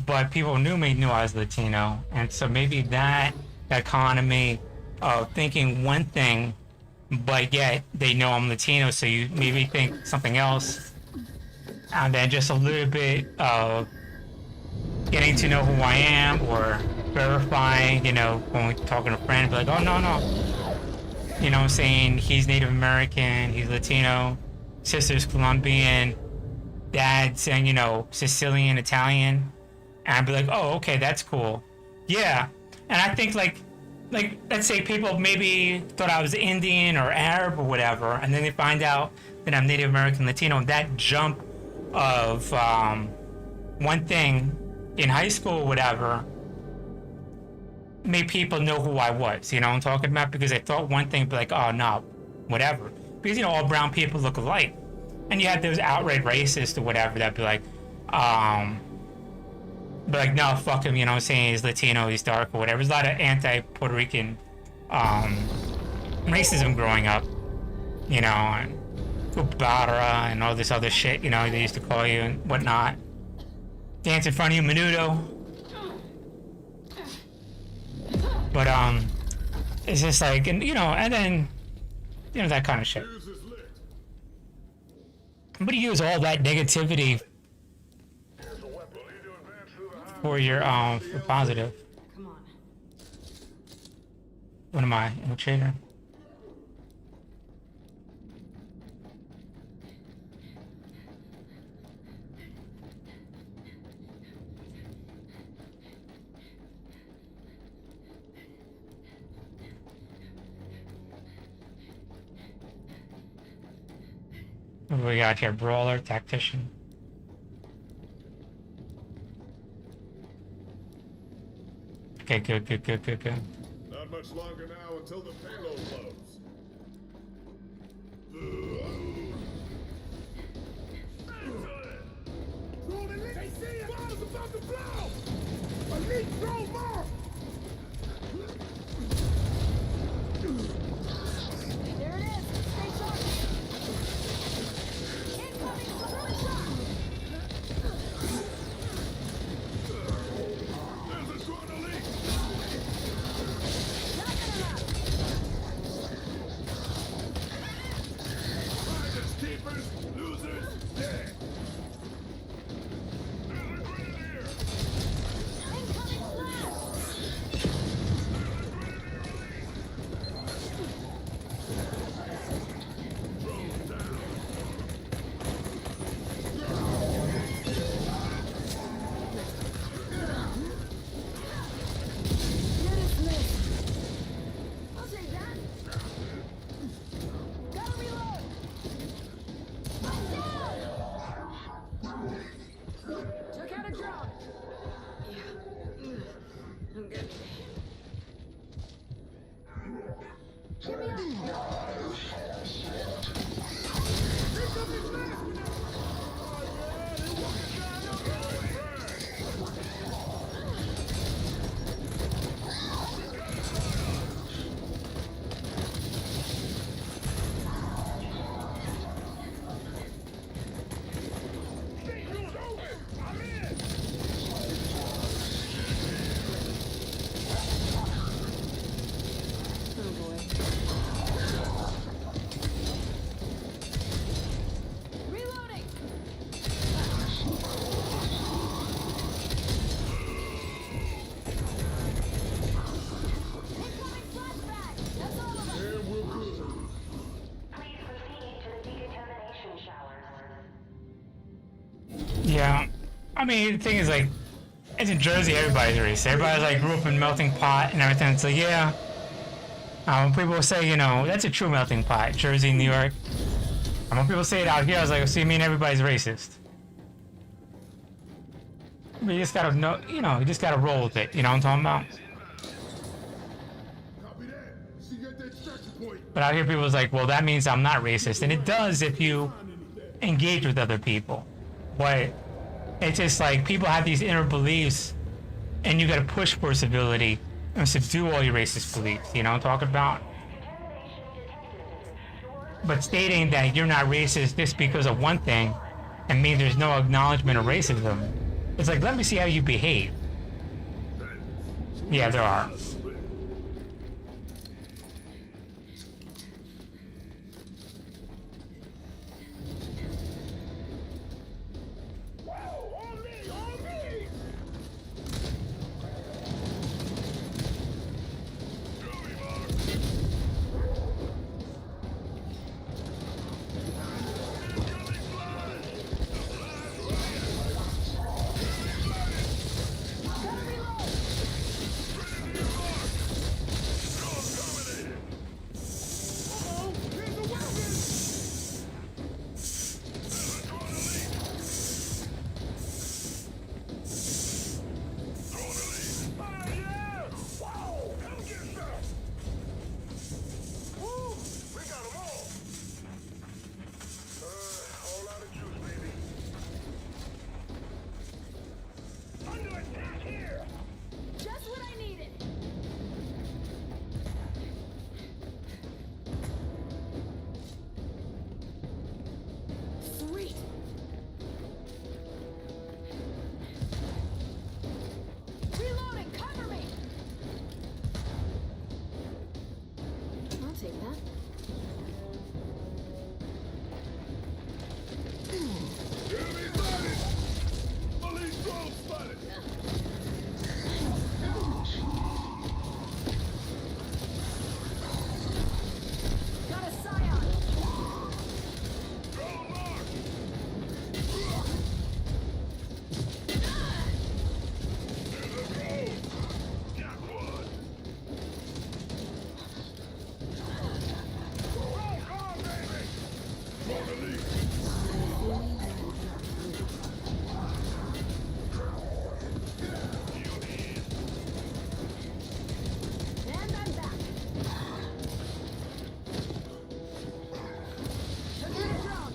But people knew I was Latino, and so maybe that economy of thinking one thing, but yet they know I'm Latino, so you maybe think something else, and then just a little bit of getting to know who I am or verifying, you know, when we're talking to friends, like, oh, no. You know, saying he's Native American, he's Latino, sister's Colombian, dad's saying, you know, Sicilian, Italian. And I'd be like, oh, okay, that's cool. Yeah. And I think, like, let's say people maybe thought I was Indian or Arab or whatever, and then they find out that I'm Native American, Latino, and that jump of one thing in high school or whatever made people know who I was, you know what I'm talking about? Because they thought one thing, but like, oh no, whatever. Because, you know, all brown people look alike. And you had those outright racists or whatever that'd be like, no, fuck him, you know what I'm saying? He's Latino, he's dark or whatever. There's a lot of anti-Puerto Rican racism growing up, you know, and Kubara and all this other shit, you know, they used to call you and whatnot. Dance in front of you, Menudo. But, it's just like, and, you know, and then, you know, that kind of shit. But you use all that negativity for your, for positive. Come on. What am I, infiltrator? What do we got here? Brawler, tactician. Okay, good. Not much longer now until the payload loads. flow! Elite throw more! There it is. Stay sharp. Incoming support shot. There's a short elite! Knocking him out. Fighters, keepers, losers, dead! There's a grenadier! Incoming flash. Drones down! Units missed. I'll take that. Gotta reload. I'm down. Took out a drone. I'm good. Give me up. I'm in! Oh boy. Reloading. Incoming flashback. That's all of them. And we're good. Please proceed to the decontamination showers. Yeah. I mean, the thing is, like, it's in Jersey, everybody's racist. Everybody's like grew up in melting pot and everything. It's like, yeah. When people say, you know, that's a true melting pot, Jersey, New York. And when people say it out here, I was like, oh, so you mean everybody's racist? But you just gotta know, you know, you just gotta roll with it. You know what I'm talking about? Copy that. See you at that extraction point. But out here, people's like, well, that means I'm not racist. And it does if you engage with other people. But it's just like people have these inner beliefs and you gotta push for civility and subdue all your racist beliefs. You know what I'm talking about? But stating that you're not racist just because of one thing and mean there's no acknowledgement of racism. It's like, let me see how you behave. Yeah, there are. On me! On me! Joey Mark! Incoming flash! Gotta reload. Grenadier mark! Drone terminated! Uh-oh! Here's a weapon! There's a drone elite! Drone elite! Fire! Wow! Come get some! Woo! We got them all! All out of juice, baby. Under attack here! Just what I needed. Sweet. Reloading. Cover me. I'll take that. Enemy spotted! Elite drone spotted! Got a scion. Drone mark! There's a drone! Got one! Drone on, baby! Drone elite! And I'm back. Took out a drone.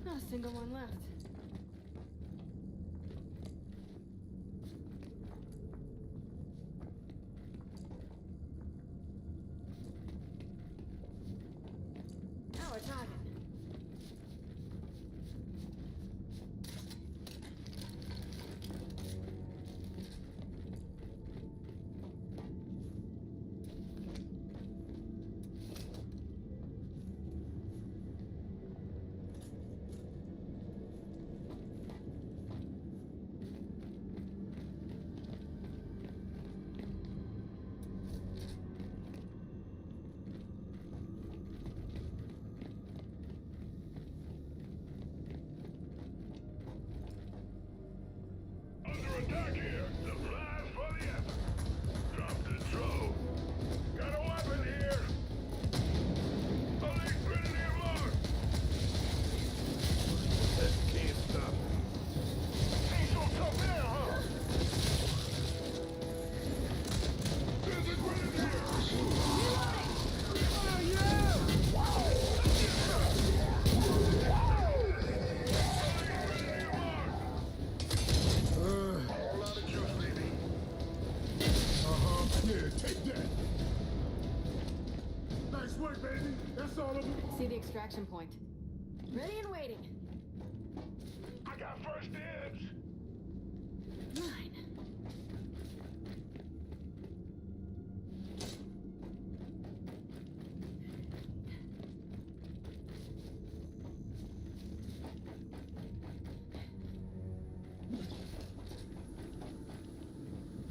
Not a single one left. This way, baby. That's all of them. See the extraction point. Ready and waiting. I got first dibs. Mine.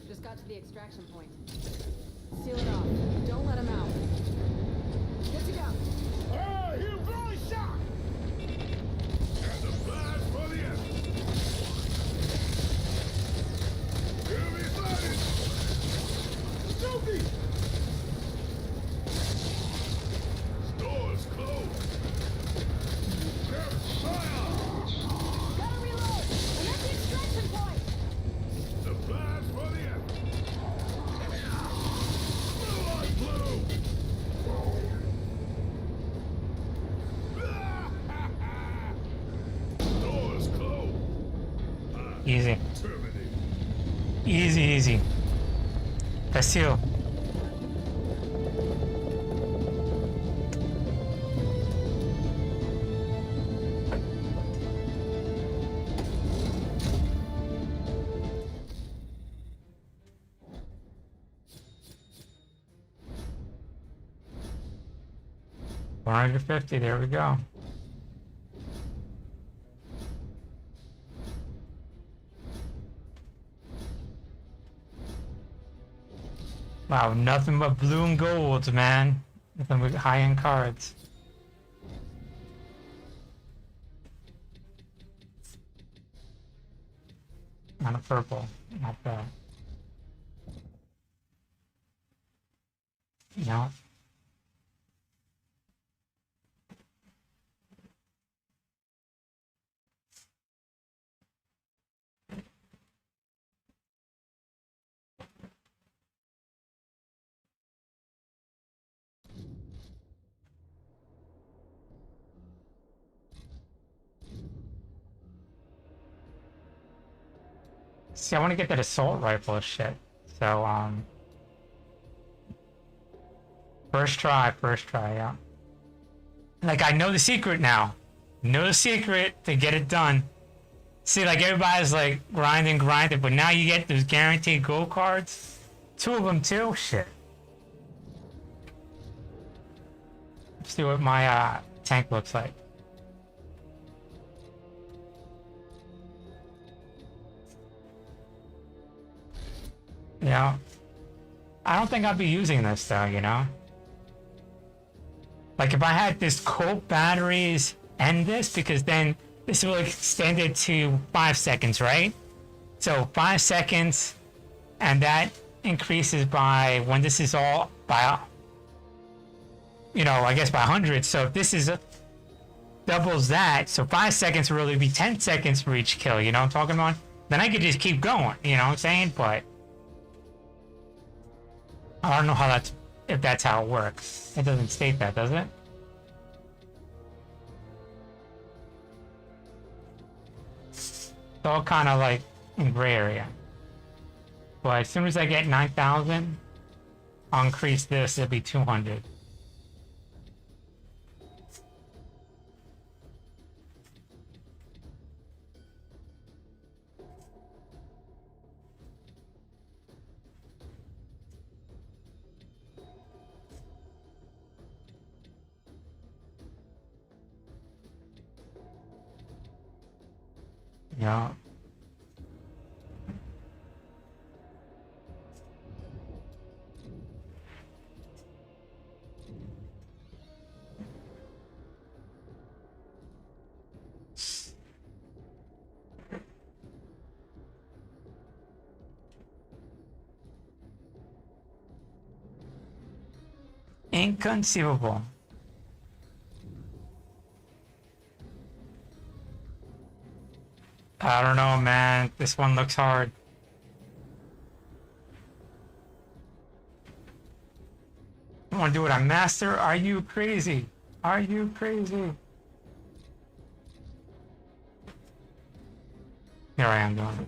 Just got to the extraction point. Seal it off. Don't let him out. Good to go. Hey, you blowing shot! And the blast for the end. Give me sighted! Snoopy! Store's closed. Grab fire! Gotta reload! I'm at the extraction point! The blast for the end. Blue on blue! Doors closed. Easy. Terminate. Easy, easy. Facile. $150, there we go. Wow, nothing but blue and gold, man. Nothing but high-end cards. Not a purple, not bad. No. See, I want to get that assault rifle shit. So, first try, yeah. Like, I know the secret now. Know the secret to get it done. See, like, everybody's, like, grinding, but now you get those guaranteed gold cards. 2 of them, too? Shit. Let's see what my, tank looks like. Yeah. I don't think I'd be using this though, you know? Like if I had this Colt batteries and this, because then this will extend it to 5 seconds, right? So 5 seconds, and that increases by, when this is all by, you know, I guess by 100. So if this is doubles that, so 5 seconds will really be 10 seconds for each kill, you know what I'm talking about? Then I could just keep going, you know what I'm saying? But I don't know how that's, if that's how it works. It doesn't state that, does it? It's all kind of like in gray area. But as soon as I get 9,000, I'll increase this, it'll be 200. Yeah. Inconceivable. I don't know, man. This one looks hard. I want to do it on master? Are you crazy? Are you crazy? Here I am doing it.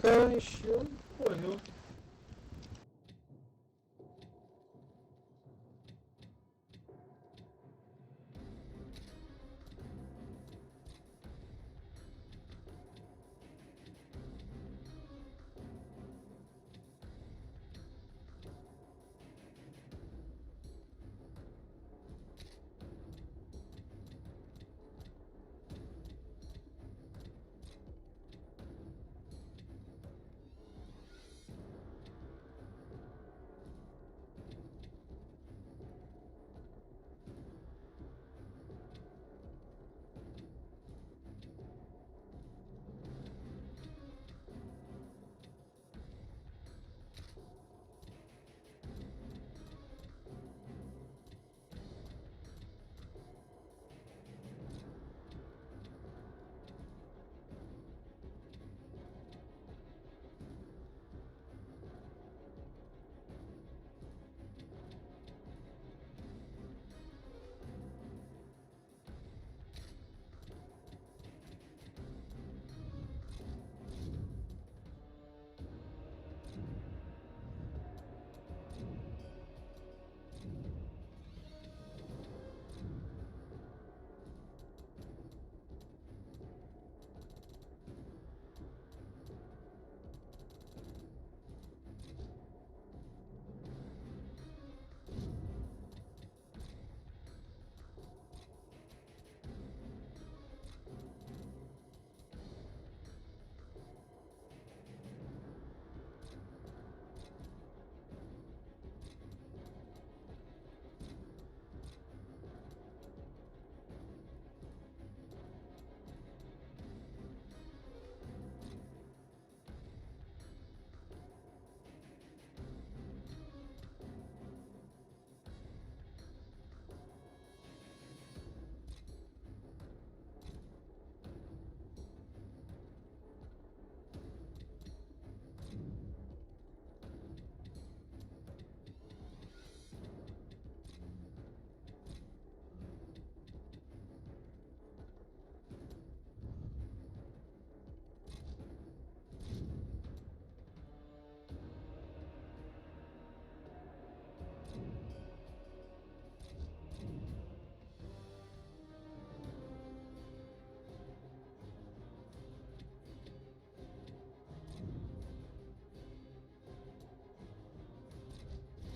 Caixa. Olha.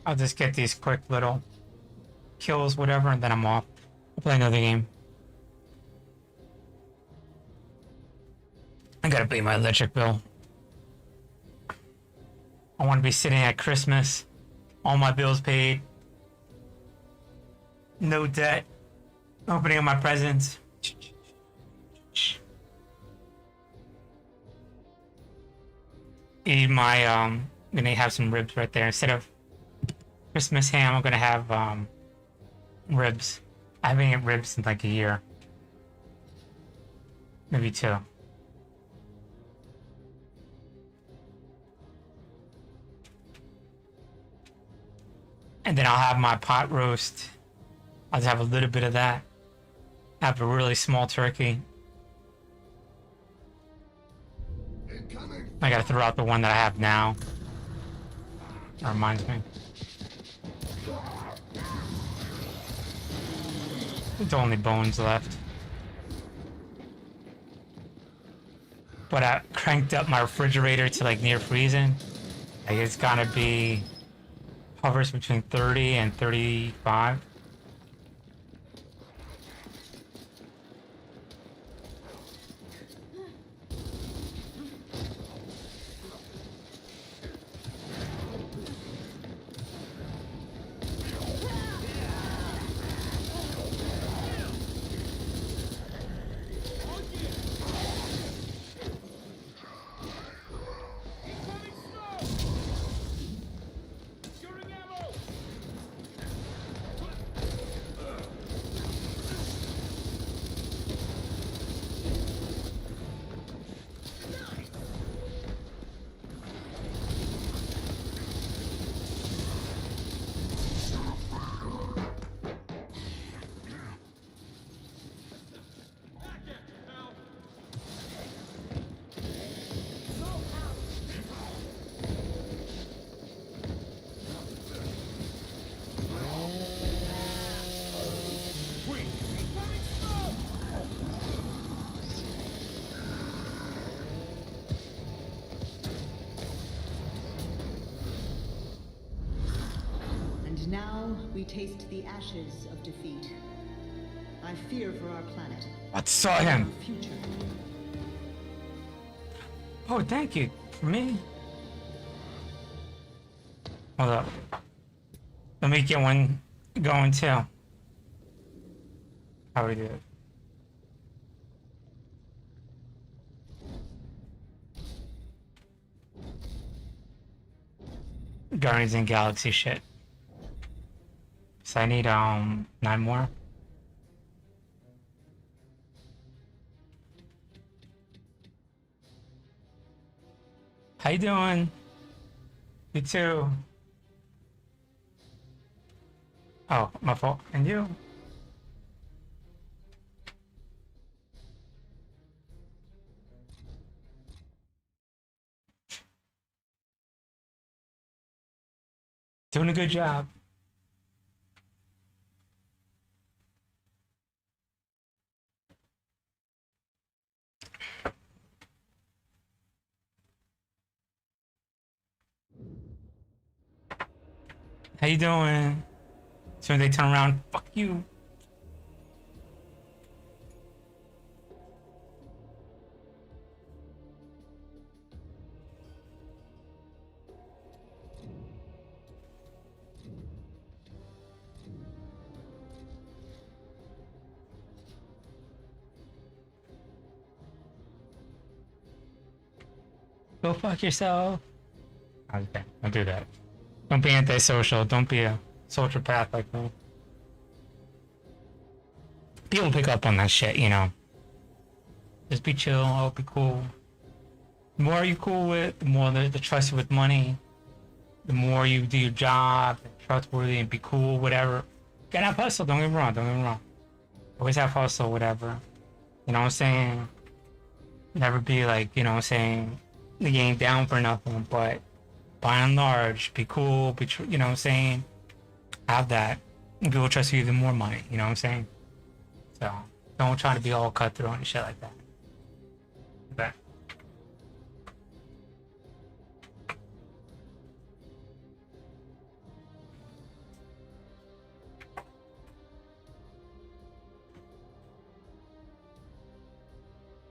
I'll just get these quick little kills, whatever, and then I'm off. I'll play another game. I gotta pay my electric bill. I want to be sitting at Christmas, all my bills paid, no debt, opening up my presents. Eat my I'm gonna have some ribs right there instead of Christmas ham. I'm gonna have ribs. I haven't eaten ribs in like a year, maybe two. And then I'll have my pot roast. I'll just have a little bit of that. Have a really small turkey. I gotta throw out the one that I have now. That reminds me. There's only bones left. But I cranked up my refrigerator to like near freezing. Like it's gonna be hovers between 30 and 35. And now we taste the ashes of defeat. I fear for our planet. I saw him. Our future. Oh, thank you. For me? Hold up. Let me get one going too. How do we do it? Guardians and Galaxy shit. So I need 9 more. How you doing? You too. Oh, my fault. And you? Doing a good job. How you doing? So they turn around, fuck you. Go fuck yourself. Okay, don't do that. Don't be antisocial. Don't be a sociopath like me. People pick up on that shit, you know. Just be chill. I'll be cool. The more you cool with, the more they trust you with money. The more you do your job, trustworthy and be cool, whatever. Gotta have hustle. Don't get me wrong. Don't get me wrong. Always have hustle, whatever. You know what I'm saying? Never be like, you know what I'm saying, you ain't down for nothing, but by and large, be cool, be you know what I'm saying? Have that. And people trust you even more money, you know what I'm saying? So, don't try to be all cutthroat and shit like that. But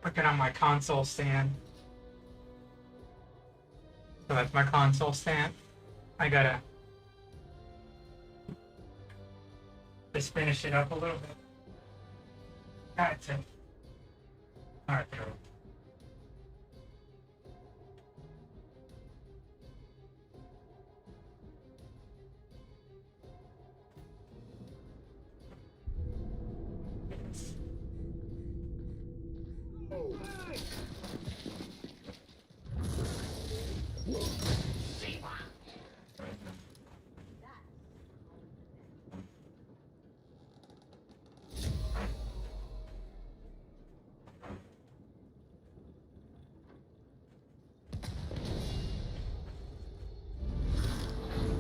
working on my console stand. So that's my console stand. I gotta just finish it up a little bit. That's it. Alright, there we go.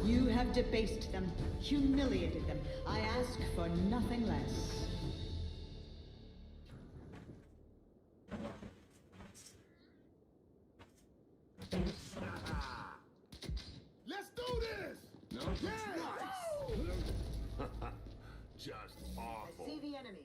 You have debased them, humiliated them. I ask for nothing less. Let's do this! No? Yeah! Nice! Just awful. See the enemy.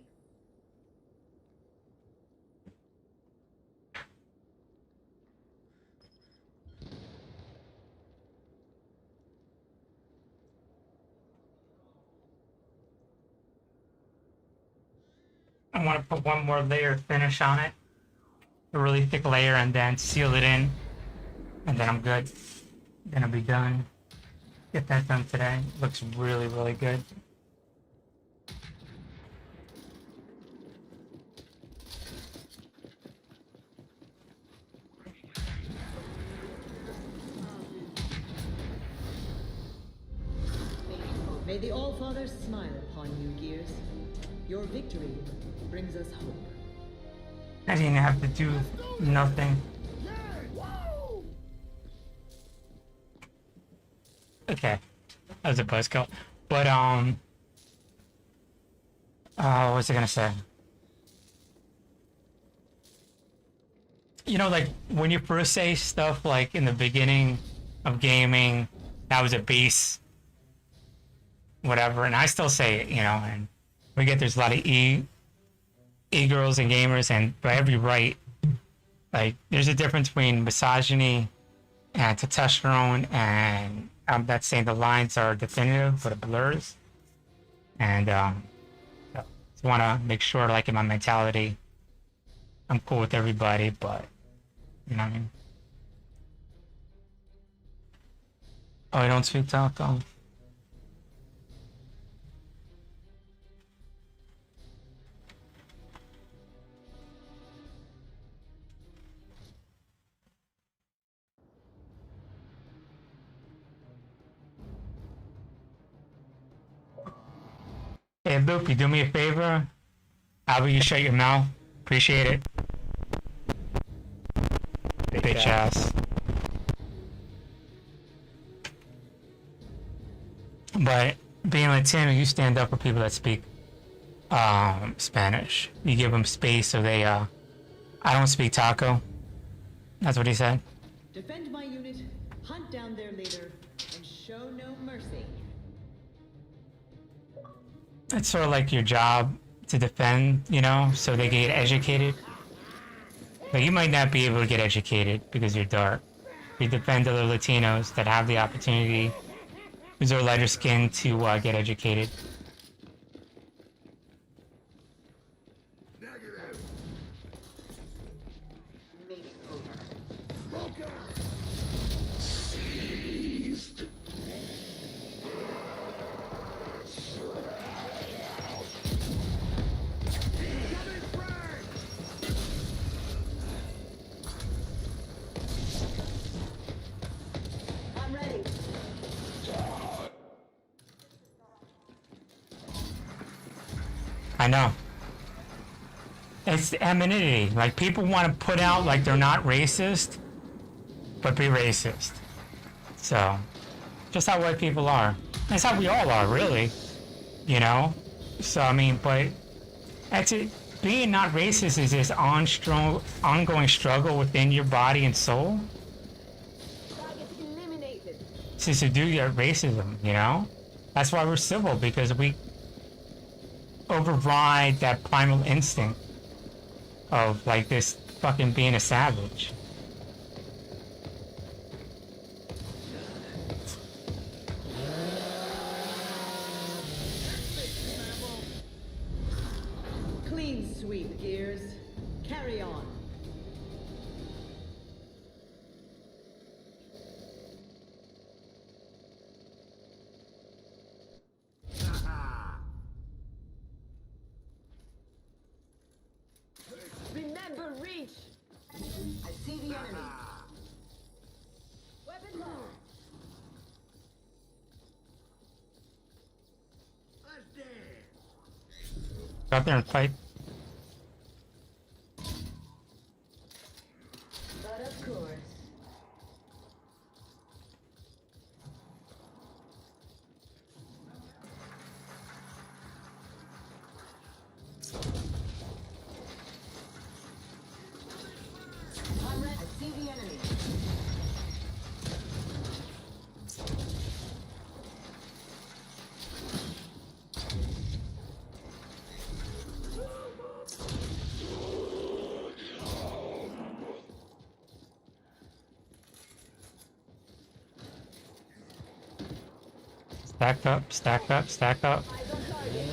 I want to put one more layer of finish on it. A really thick layer and then seal it in. And then I'm good. Then I'll be done. Get that done today. Looks really, really good. May the All-Father smile upon you, Gears. Your victory brings us hope. I didn't have to do nothing. Yeah! Woo! Okay. That was a buzzkill. But, what was I gonna say? You know, like, when you first say stuff like in the beginning of gaming, that was a base. whatever, and I still say it, you know, and we get there's a lot of e-girls and gamers, and by every right, like, there's a difference between misogyny and testosterone, and I'm not saying the lines are definitive, but it blurs. And so just want to make sure, like, in my mentality, I'm cool with everybody, but you know what I mean. Oh, I don't speak Taco. Hey, Luke, you do me a favor? How about you shut your mouth? Appreciate it. Bitch ass. But being Latino, you stand up for people that speak Spanish. You give them space so they I don't speak Taco. That's what he said. Defend my unit, hunt down their leader, and show no mercy. It's sort of like your job to defend, you know, so they get educated. But you might not be able to get educated because you're dark. You defend other Latinos that have the opportunity, who's are lighter skin, to get educated. I'm ready. I know. It's the amenity. Like, people want to put out like they're not racist, but be racist. So, just how white people are. That's how we all are, really. You know? So, I mean, but that's it. Being not racist is this ongoing struggle within your body and soul to subdue your racism, you know? That's why we're civil, because we override that primal instinct of, like, this fucking being a savage. Clean sweep, Gears. Carry on. Remember, reach. I see the enemy. Weapon low. Go out there and fight. But of course. I'm ready. I see the enemy. Stack up, stack up, stack up. Eyes on target.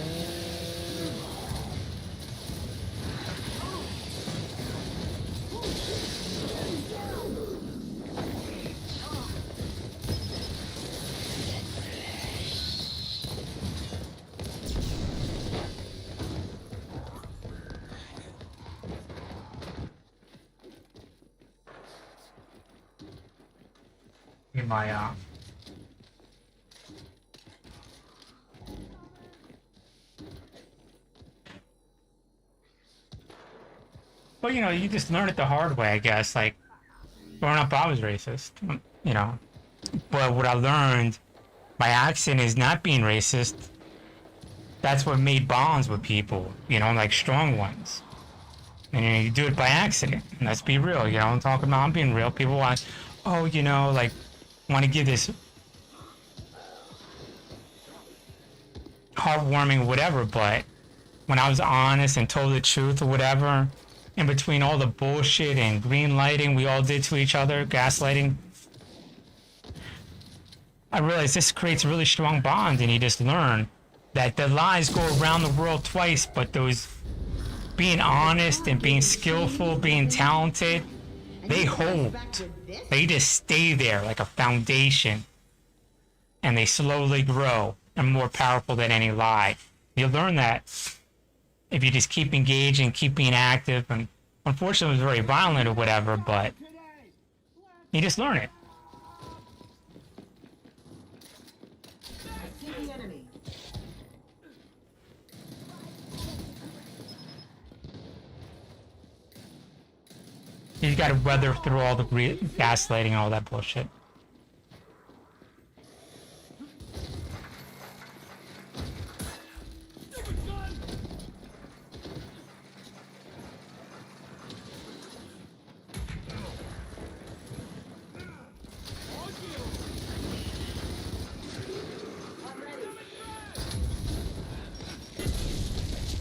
In my Well, you know, you just learn it the hard way, I guess. Like, growing up, I was racist, you know. But what I learned by accident is not being racist. That's what made bonds with people, you know, like strong ones. And you know, you do it by accident. And let's be real, you know, I'm talking about, I'm being real. People want, oh, you know, like, want to give this heartwarming, whatever, but when I was honest and told the truth or whatever, in between all the bullshit and green lighting we all did to each other, gaslighting, I realized this creates a really strong bond, and you just learn that the lies go around the world twice, but those being honest and being skillful, being talented, they hold. They just stay there like a foundation, and they slowly grow and more powerful than any lie. You learn that if you just keep engaging, keep being active, and unfortunately it was very violent or whatever, but you just learn it. See the enemy. You just gotta weather through all the gaslighting and all that bullshit.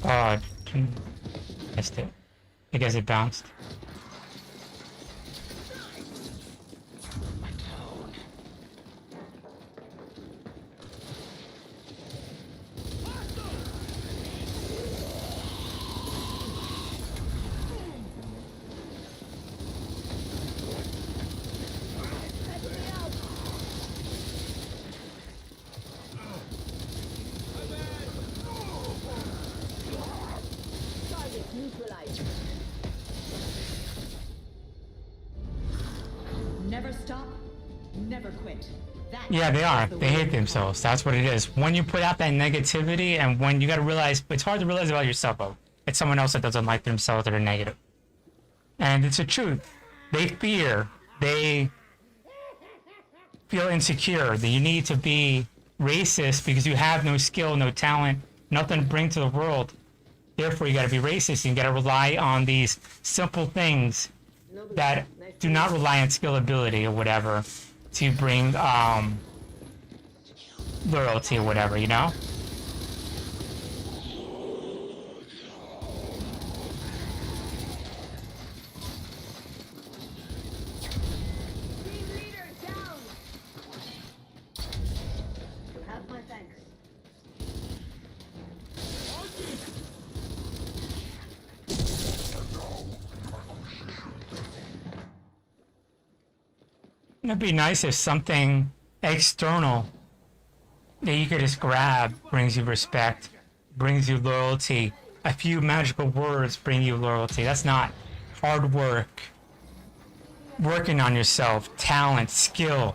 Oh, missed it. I guess it bounced. Never stop, never quit. That Yeah, they are. is the They way hate to themselves. That's what it is. When you put out that negativity, and when you gotta realize, it's hard to realize about yourself, though. It's someone else that doesn't like themselves that are negative. And it's the truth. They fear. They feel insecure. That you need to be racist because you have no skill, no talent, nothing to bring to the world. Therefore, you gotta be racist, and you gotta rely on these simple things that do not rely on skill, ability, or whatever to bring loyalty or whatever, you know? You have my thanks. It'd be nice if something external that you could just grab brings you respect, brings you loyalty. A few magical words bring you loyalty. That's not hard work. Working on yourself, talent, skill.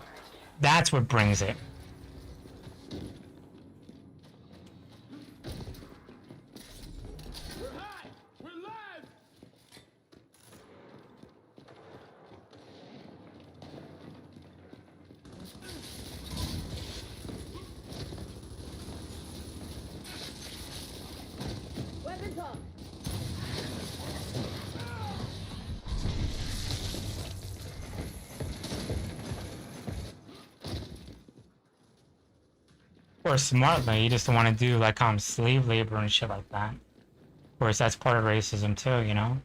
That's what brings it. We're hot! We're live! Weapons up. Or smartly, you just don't want to do like slave labor and shit like that. Of course, that's part of racism too, you know?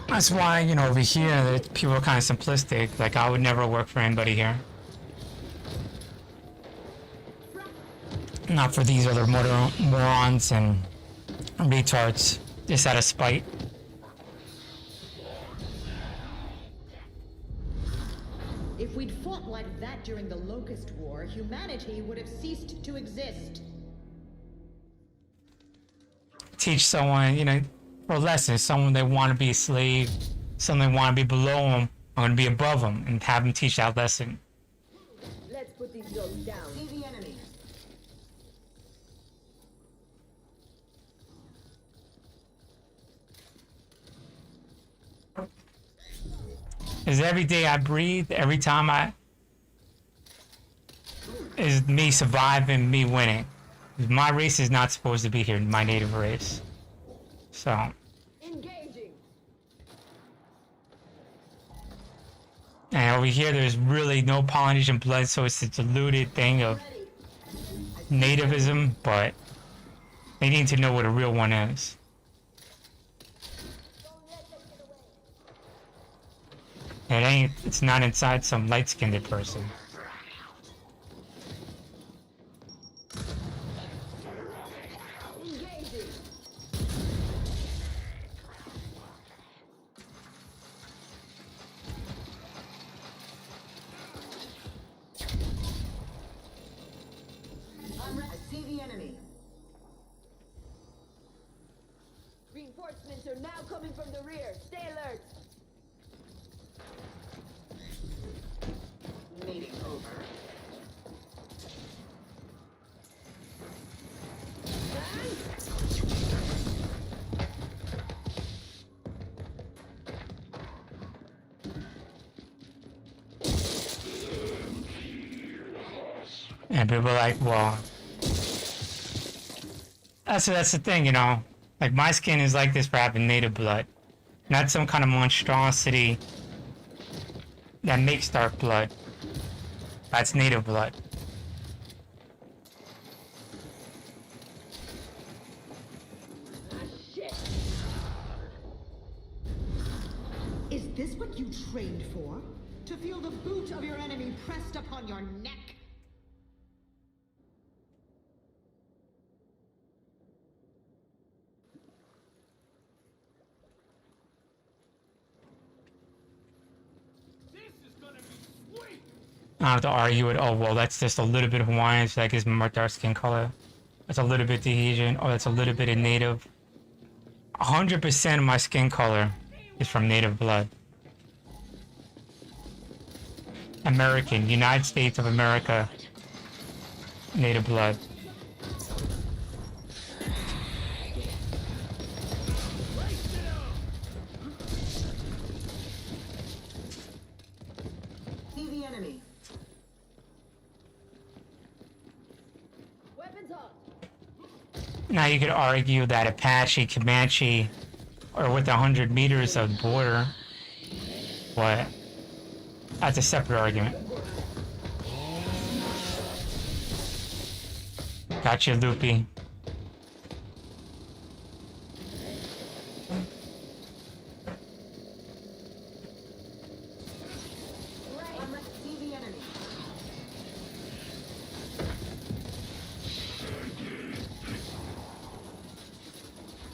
That's why, you know, over here, that people are kind of simplistic. Like, I would never work for anybody here. Not for these other morons and retards. Just out of spite. If we'd fought like that during the Locust War, humanity would have ceased to exist. Teach someone, you know, or lessons. Someone they want to be a slave, someone they want to be below them, I'm going to be above them, and have them teach that lesson. Let's put these dogs down. See the enemy. Because every day I breathe, every time is me surviving, me winning. My race is not supposed to be here, my native race. So. Engaging. And over here, there's really no Polynesian blood, so it's a diluted thing of nativism, but they need to know what a real one is. It's not inside some light-skinned person. Engaging. I see the enemy. Reinforcements are now coming from the rear. Stay alert. Meeting over. And people are like, well, that's the thing, you know. Like, my skin is like this for having native blood, not some kind of monstrosity that makes dark blood. That's native blood. Is this what you trained for? To feel the boot of your enemy pressed upon your neck? This is gonna be sweet! I don't have to argue it. Oh, well, that's just a little bit of Hawaiian, so that gives me more dark skin color. That's a little bit Tahitian. Oh, that's a little bit of native. 100% of my skin color is from native blood. American, United States of America, native blood. See the enemy. Weapons up. Now you could argue that Apache, Comanche, or with 100 meters of border, what? That's a separate argument. Gotcha, Loopy. See the enemy.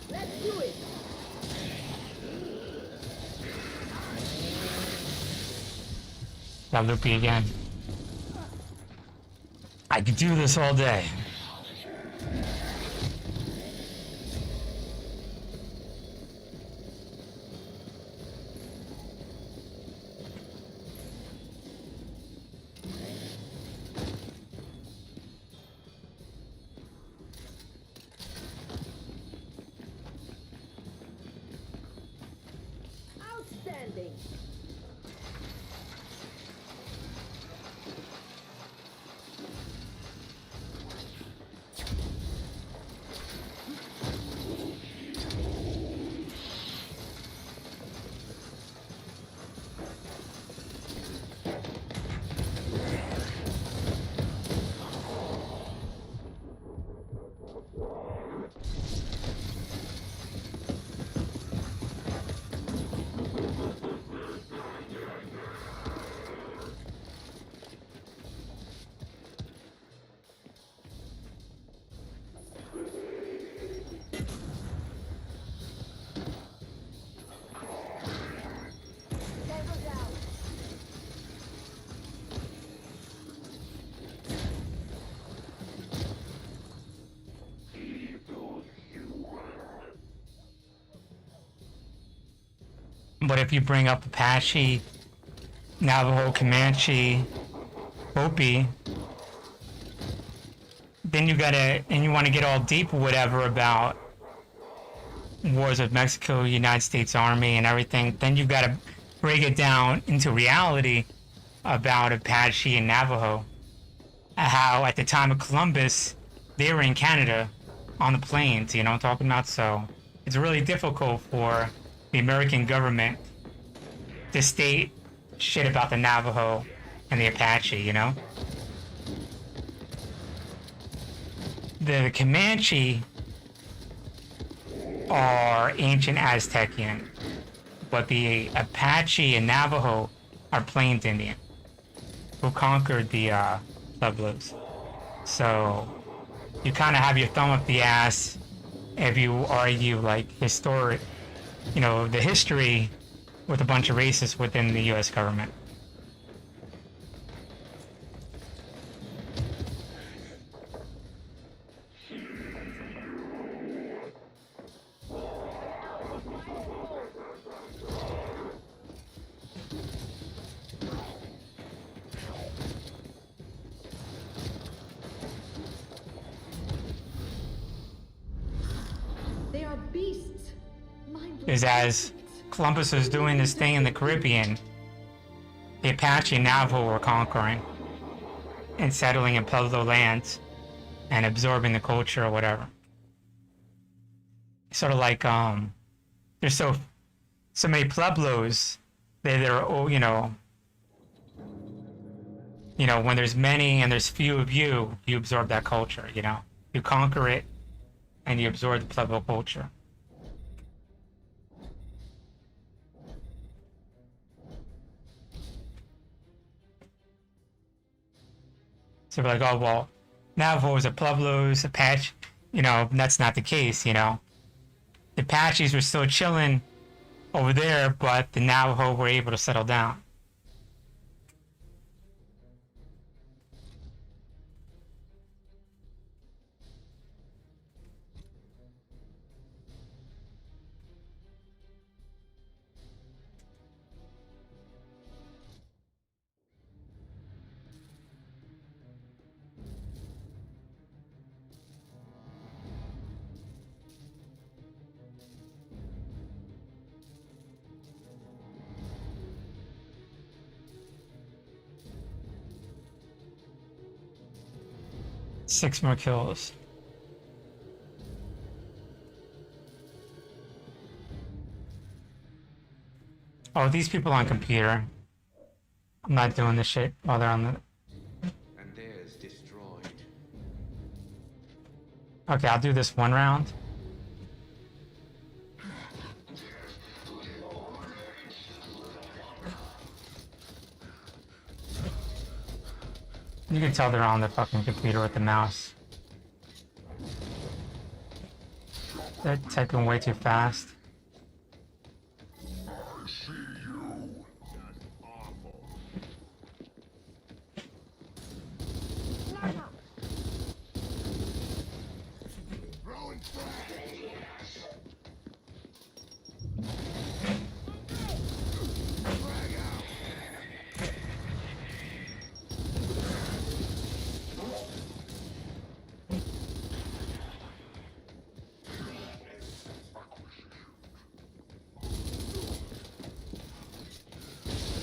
Let's do it. Got Loopy again. I could do this all day. Outstanding. Tango down. But if you bring up Apache, Navajo, Comanche, Hopi, then you gotta, and you want to get all deep or whatever about wars with Mexico, United States Army, and everything, then you gotta break it down into reality about Apache and Navajo. how at the time of Columbus, they were in Canada on the plains, you know what I'm talking about? So it's really difficult for the American government to state shit about the Navajo and the Apache, you know? The Comanche are ancient Aztecian, but the Apache and Navajo are Plains Indian who conquered the Pueblos. So you kind of have your thumb up the ass if you argue like historic, you know, the history with a bunch of racists within the U.S. government. They are beasts. Mindless Is as Columbus was doing this thing in the Caribbean, the Apache and Navajo were conquering and settling in Pueblo lands and absorbing the culture or whatever. Sort of like there's so many Pueblos. They're oh, when there's many and there's few of you, you absorb that culture. You know, you conquer it and you absorb the Pueblo culture. So we're like, oh well, Navajos are Pueblos, Apache. You know, that's not the case. You know, the Apaches were still chilling over there, but the Navajo were able to settle down. Six more kills. Oh, these people on computer. I'm not doing this shit while they're on the... And theirs destroyed. Okay, I'll do this one round. You can tell they're on the fucking computer with the mouse. They're typing way too fast. I see you. That's awful. Throwing frag. Frag out.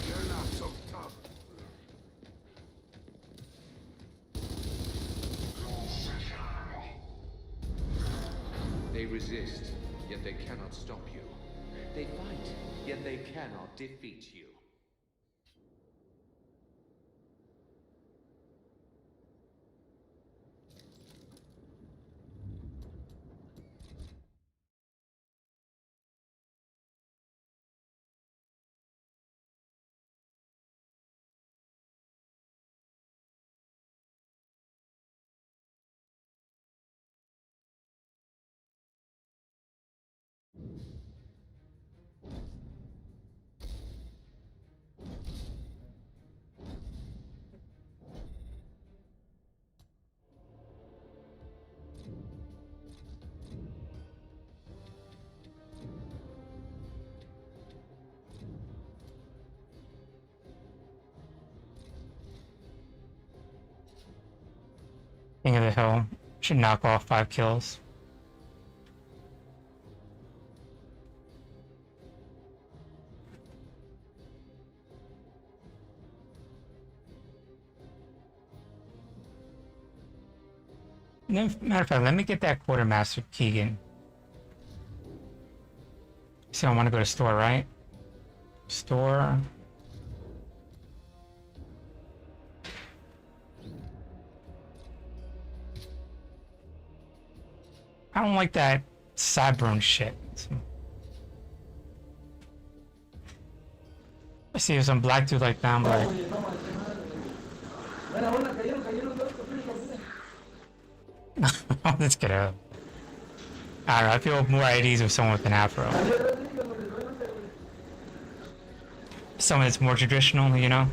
You're not so tough. They resist, yet they cannot stop you. They fight, yet they cannot defeat you. King of the Hill should knock off 5 kills. Matter of fact, let me get that quartermaster, Keegan. So I want to go to store, right? Store. I don't like that Cyberone shit. I see some black dude like that, I'm like... Let's get out. I don't know, I feel more at ease with someone with an afro. Someone that's more traditional, you know?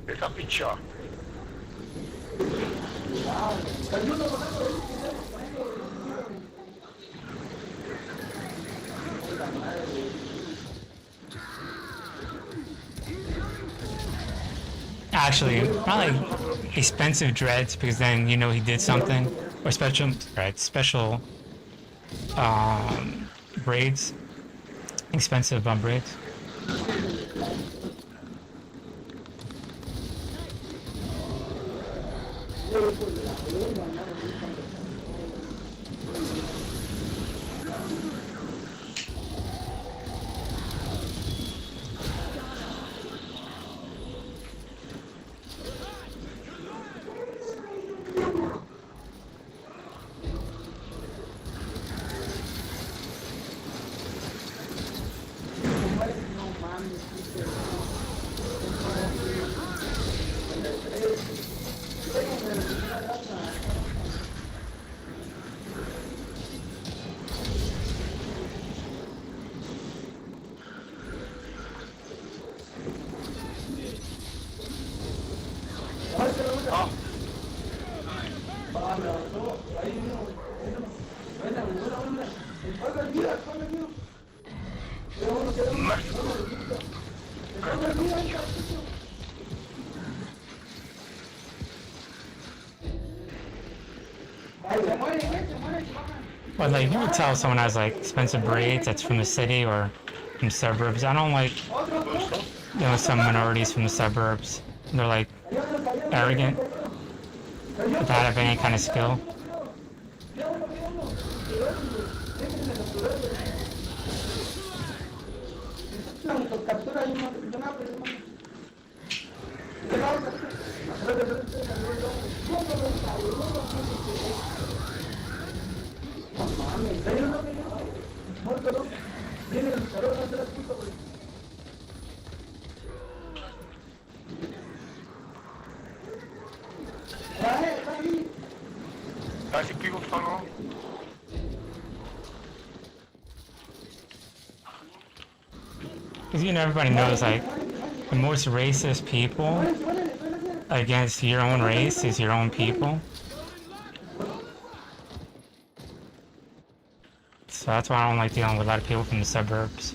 Esa picha. Actually, not like expensive dreads because then you know he did something, or special dreads, special braids, expensive braids. But like, you would tell someone has like expensive braids that's from the city or from suburbs. I don't like, you know, some minorities from the suburbs. They're like arrogant without having any kind of skill. Casi pico solo. Because, you know, everybody knows, like, the most racist people against your own race is your own people. So that's why I don't like dealing with a lot of people from the suburbs.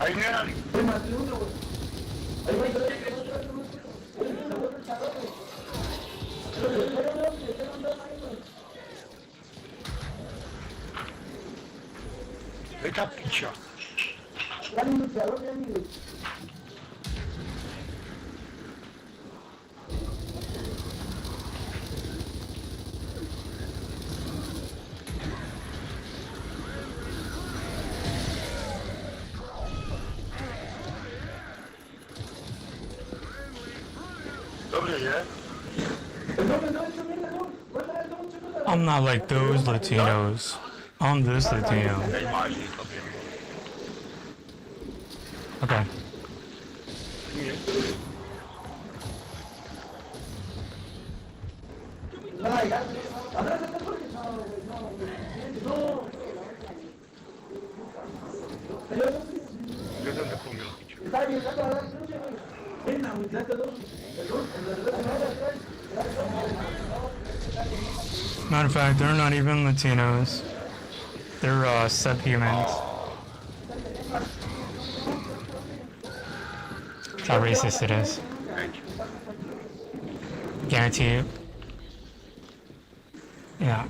Ahí mira. Esta picha. I'm not like those Latinos. I'm this Latino. Okay. Nice. Matter of fact, they're not even Latinos. They're subhumans. That's how racist it is. Guarantee you. Yeah.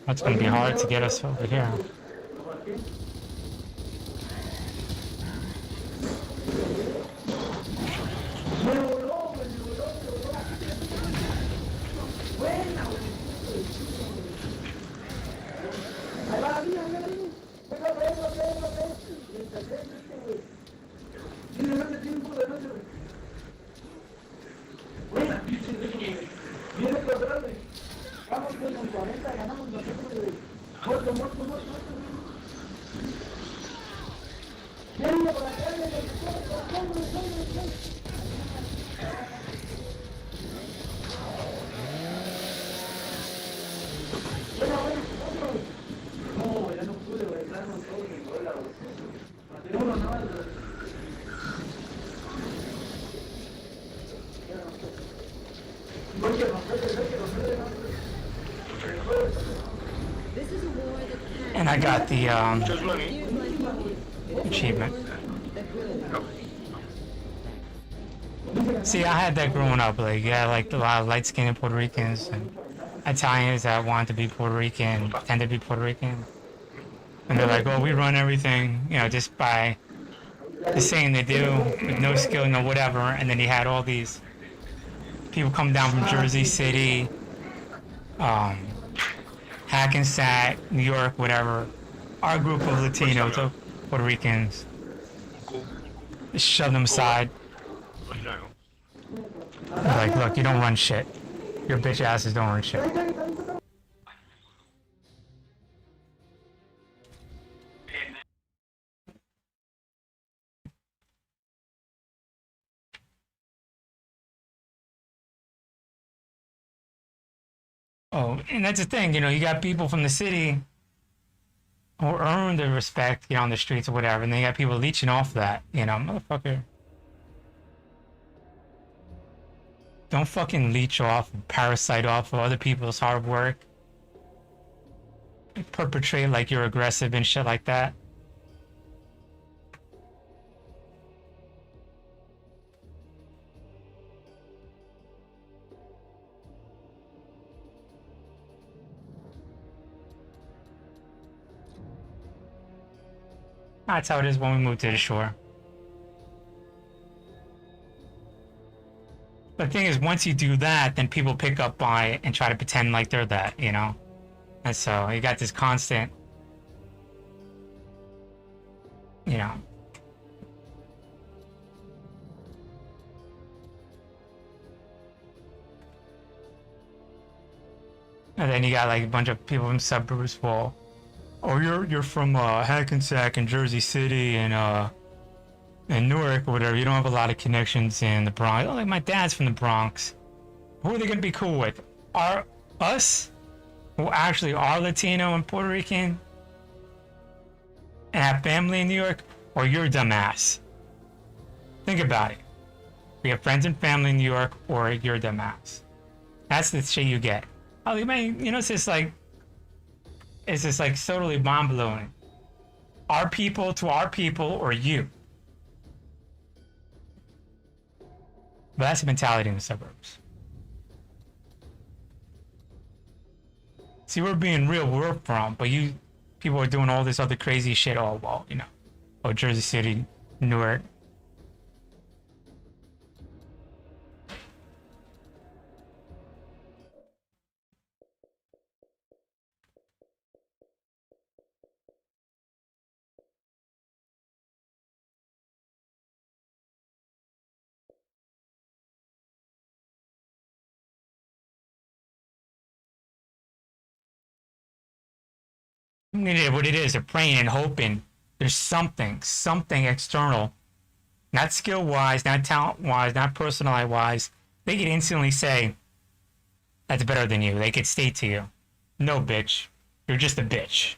That's gonna be hard to get us over here. And I got the achievement. See, I had that growing up. Like, yeah, like a lot of light-skinned Puerto Ricans and Italians that wanted to be Puerto Rican, pretend to be Puerto Rican, and they're like, "Oh, we run everything," you know, just by just saying they do, with no skill, no whatever. And then you had all these people come down from Jersey City, Hackensack, New York, whatever. Our group of Latinos, Puerto Ricans, shove them aside. They're like, look, you don't run shit. Your bitch asses don't run shit. Oh, and that's the thing, you know, you got people from the city who earn the respect, you know, on the streets or whatever, and then you got people leeching off that, you know, motherfucker. Don't fucking leech off, parasite off of other people's hard work. Perpetrate like you're aggressive and shit like that. That's how it is when we move to the shore. The thing is, once you do that, then people pick up on it and try to pretend like they're that, you know? And so you got this constant, you know. And then you got like a bunch of people from suburbs full. Oh, you're from Hackensack and Jersey City and Newark or whatever. You don't have a lot of connections in the Bronx. Oh, like my dad's from the Bronx. Who are they gonna be cool with? Are us, who actually are Latino and Puerto Rican, and have family in New York, or your dumbass? Think about it. We have friends and family in New York, or your dumbass. That's the shit you get. Oh, you know, it's just like totally mind blowing. Our people to our people, or you. But that's the mentality in the suburbs. See, we're being real where we're from, but you people are doing all this other crazy shit. Oh, well, you know, or Jersey City, Newark. I mean, what it is, they're praying and hoping there's something external, not skill wise, not talent wise, not personality wise. They could instantly say, that's better than you. They could state to you, no, bitch, you're just a bitch.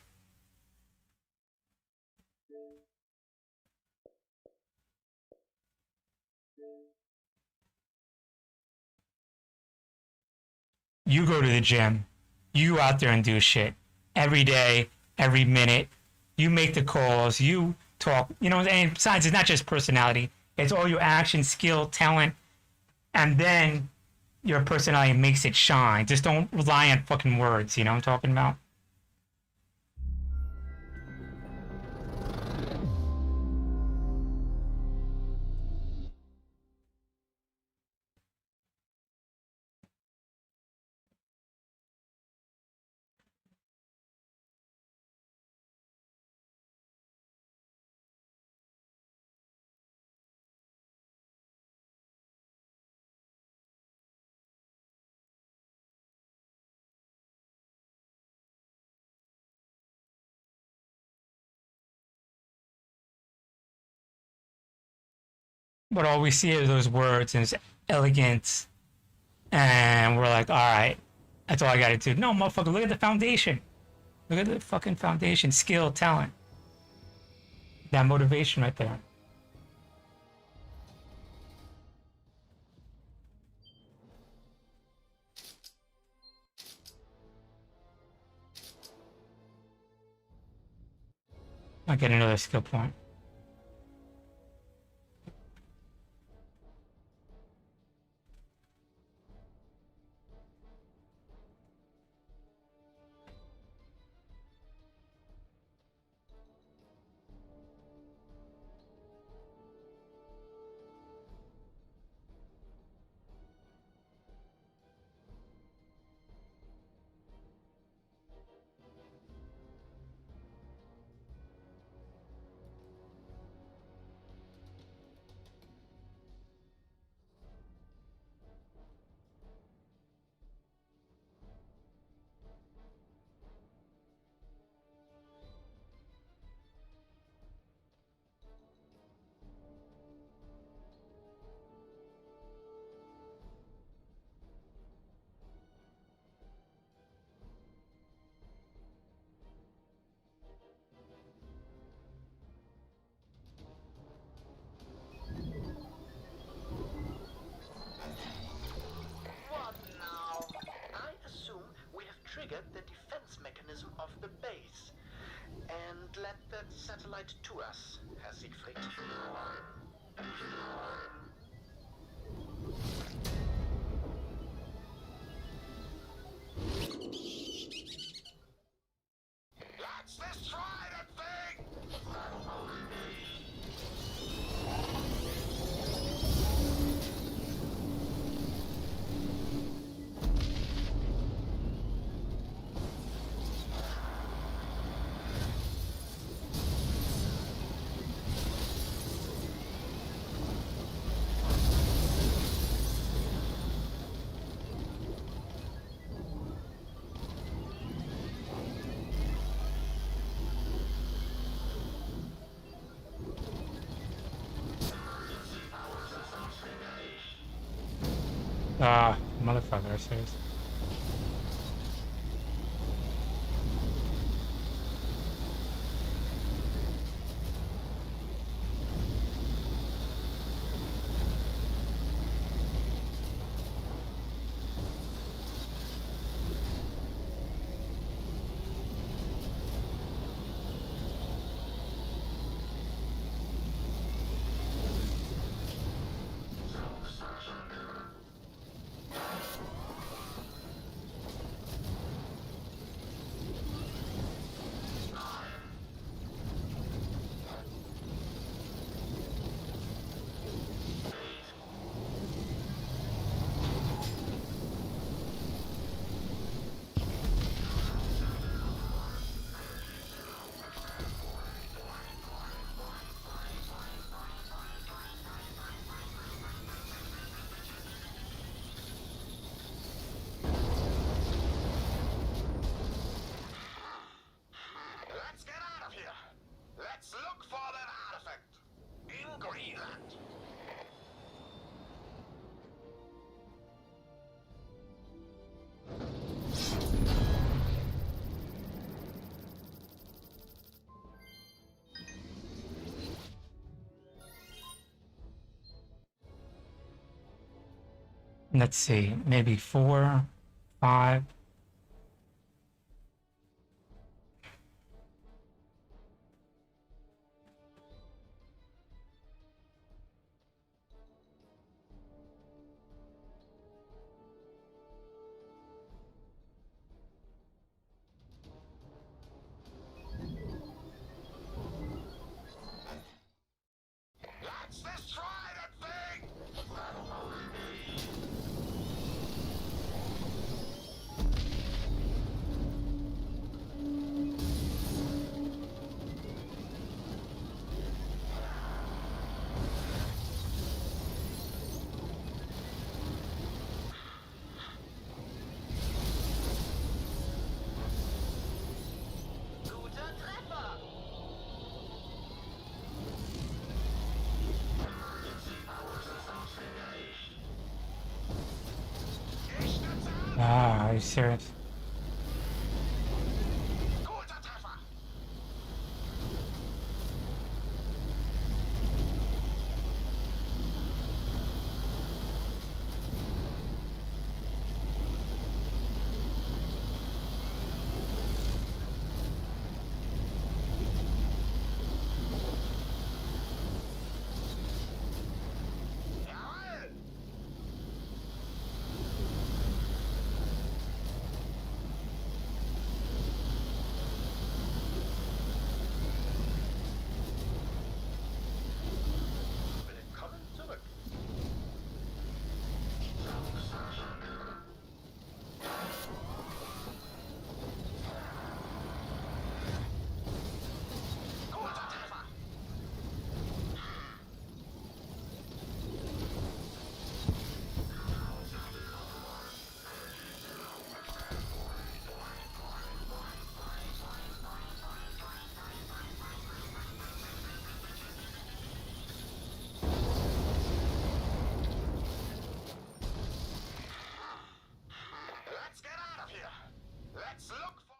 You go to the gym, you out there and do shit every day, every minute. You make the calls, you talk, and besides, it's not just personality, it's all your action, skill, talent, and then your personality makes it shine. Just don't rely on fucking words, you know what I'm talking about? But all we see are those words and it's elegant, and we're like, all right, that's all I gotta do. No, motherfucker, look at the foundation. Look at the fucking foundation, skill, talent, that motivation right there. I get another skill point. What now? I assume we have triggered the defense mechanism of the base and led that satellite to us, Herr Siegfried. Let's destroy that thing! Motherfucker, serious. Greenland. Let's see, maybe 4, 5. Let's destroy that thing! Guter Treffer! Ich stütze an! Ah, are you serious? Guter Treffer! Jawohl! Willkommen zurück. Guter Treffer! Let's get out of here. Let's look for...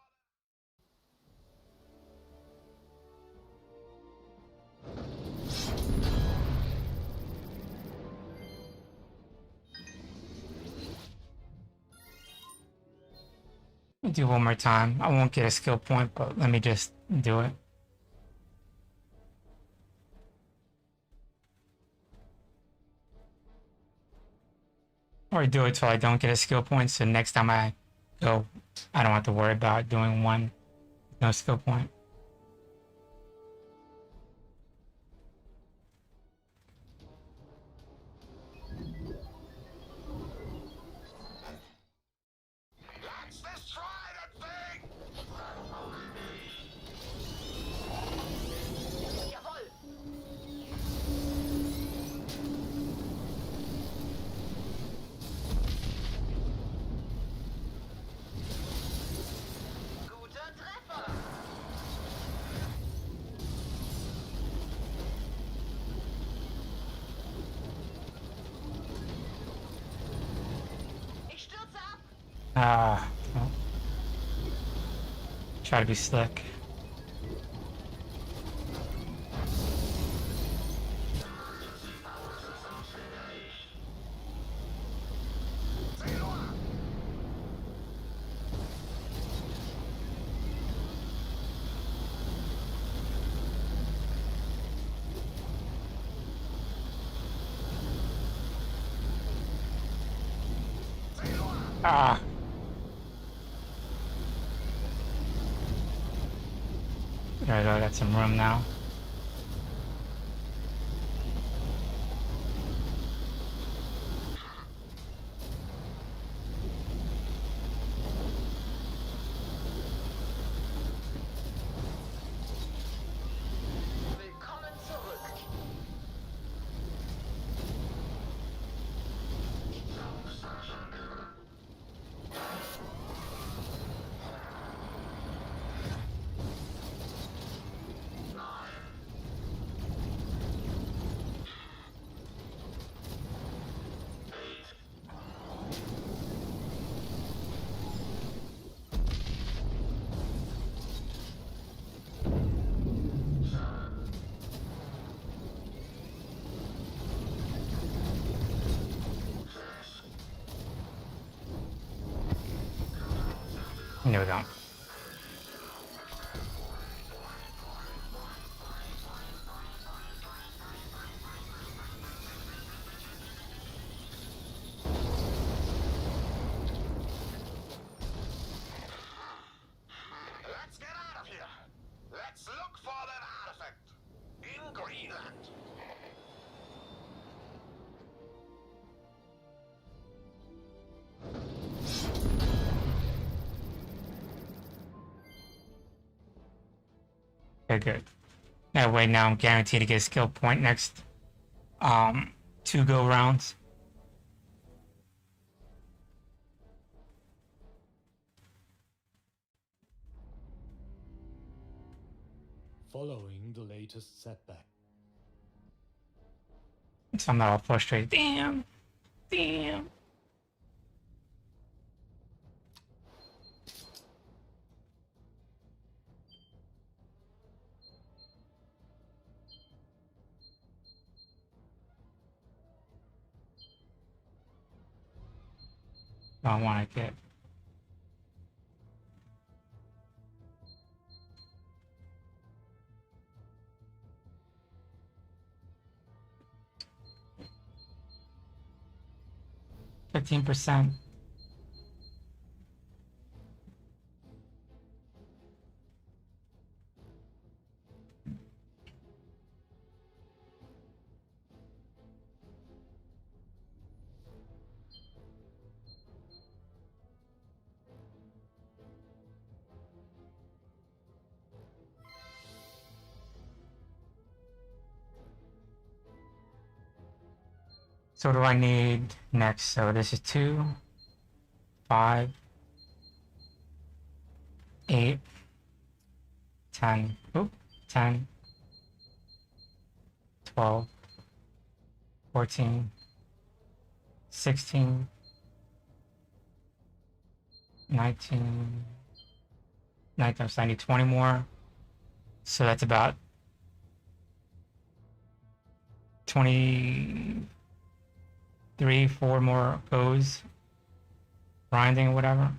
Let me do one more time. I won't get a skill point, but let me just do it. Or do it till I don't get a skill point, so next time I go, I don't have to worry about doing one, no skill point. Let's destroy that thing! Jawohl! Guter Treffer! Ich stürze ab! Ah, well, try to be slick. Ah. There we go, got some room now. Willkommen zurück. There we go. Let's get out of here. Let's look for that artifact in Greenland. Okay, good. That way now I'm guaranteed to get a skill point next 2 go rounds. Following the latest setback. So I'm not all frustrated. Damn. Damn. I want to get. %. So what do I need next? So this is 2, 5, 8, 10, 10, 12, 14, 16, 19, 19, so I need 20 more. So that's about 23, 4 more goes, grinding or whatever.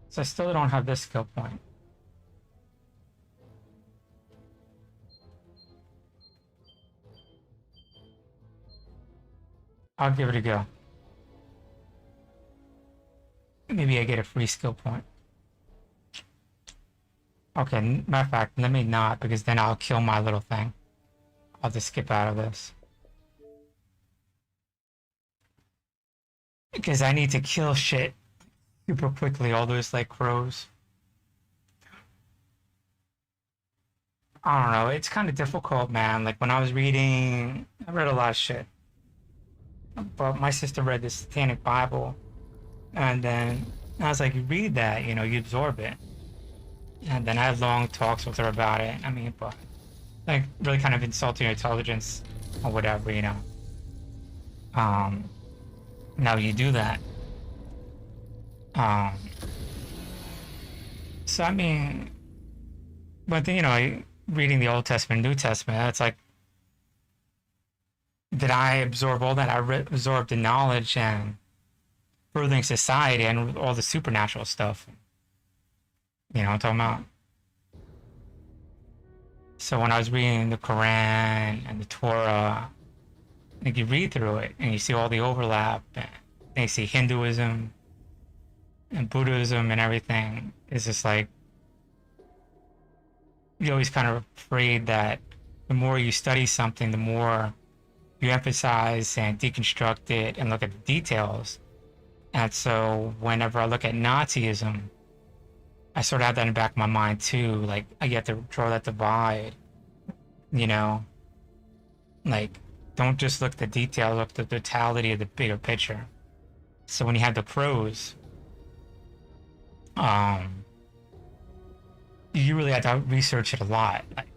So I still don't have this skill point. I'll give it a go. Maybe I get a free skill point. Okay, matter of fact, let me not, because then I'll kill my little thing. I'll just skip out of this. Because I need to kill shit super quickly, all those like crows. I don't know, it's kind of difficult, man. Like when I was reading, I read a lot of shit. But my sister read the Satanic Bible, and then I was like, you read that, you know, you absorb it. And then I had long talks with her about it. I mean, but like really kind of insulting her intelligence or whatever, you know. Now you do that. So I mean, but then, you know, reading the Old Testament, New Testament, it's like, did I absorb all that? I absorbed the knowledge and furthering society and all the supernatural stuff. You know what I'm talking about? So when I was reading the Quran and the Torah, like you read through it and you see all the overlap, and you see Hinduism and Buddhism and everything. It's just like, you're always kind of afraid that the more you study something, the more you emphasize and deconstruct it and look at the details. And so whenever I look at Nazism, I sort of have that in the back of my mind too. Like, I get to draw that divide, you know? Like, don't just look at the detail, look at the totality of the bigger picture. So when you have the pros, you really have to research it a lot. Like,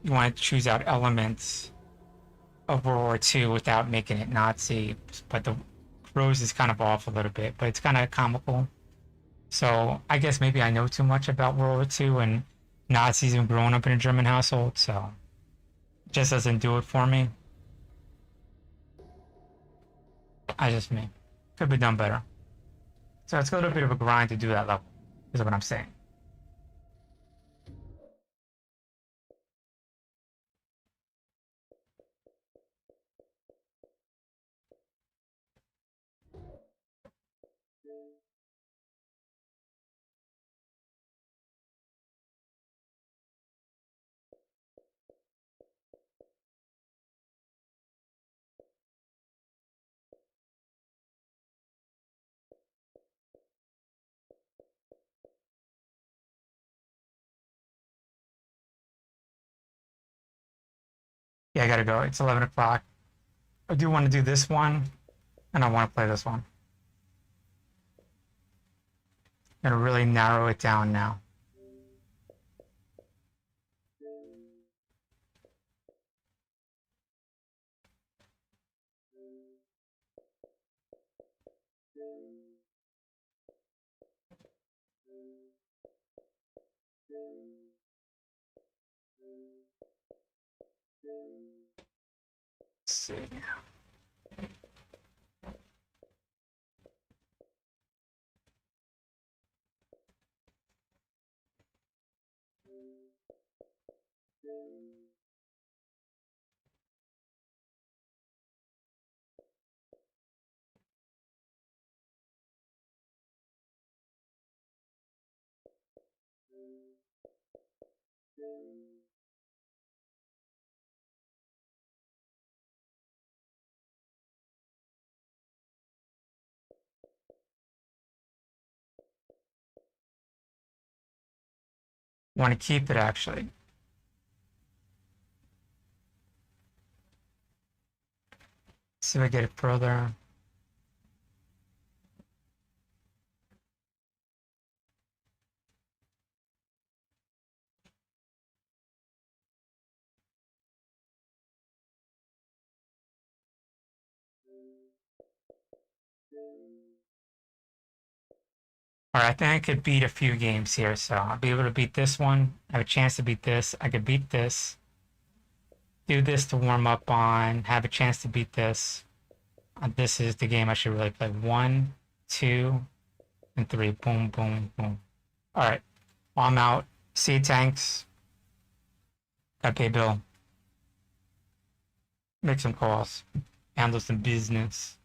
you want to choose out elements of World War II without making it Nazi, but the Rose is kind of off a little bit, but it's kind of comical. So I guess maybe I know too much about World War II and Nazis and growing up in a German household, so it just doesn't do it for me. I just mean could be done better. So it's a little bit of a grind to do that level, is what I'm saying. Yeah, I gotta go. It's 11 o'clock. I do want to do this one, and I want to play this one. Gonna really narrow it down now. Let's see. Want to keep it actually. See if I get it further. All right, I think I could beat a few games here, so I'll be able to beat this one. I have a chance to beat this. I could beat this. Do this to warm up on. Have a chance to beat this. This is the game I should really play. 1, 2, and 3. Boom, boom, boom. All right, well, I'm out. See you, tanks. Gotta pay bill. Make some calls. Handle some business.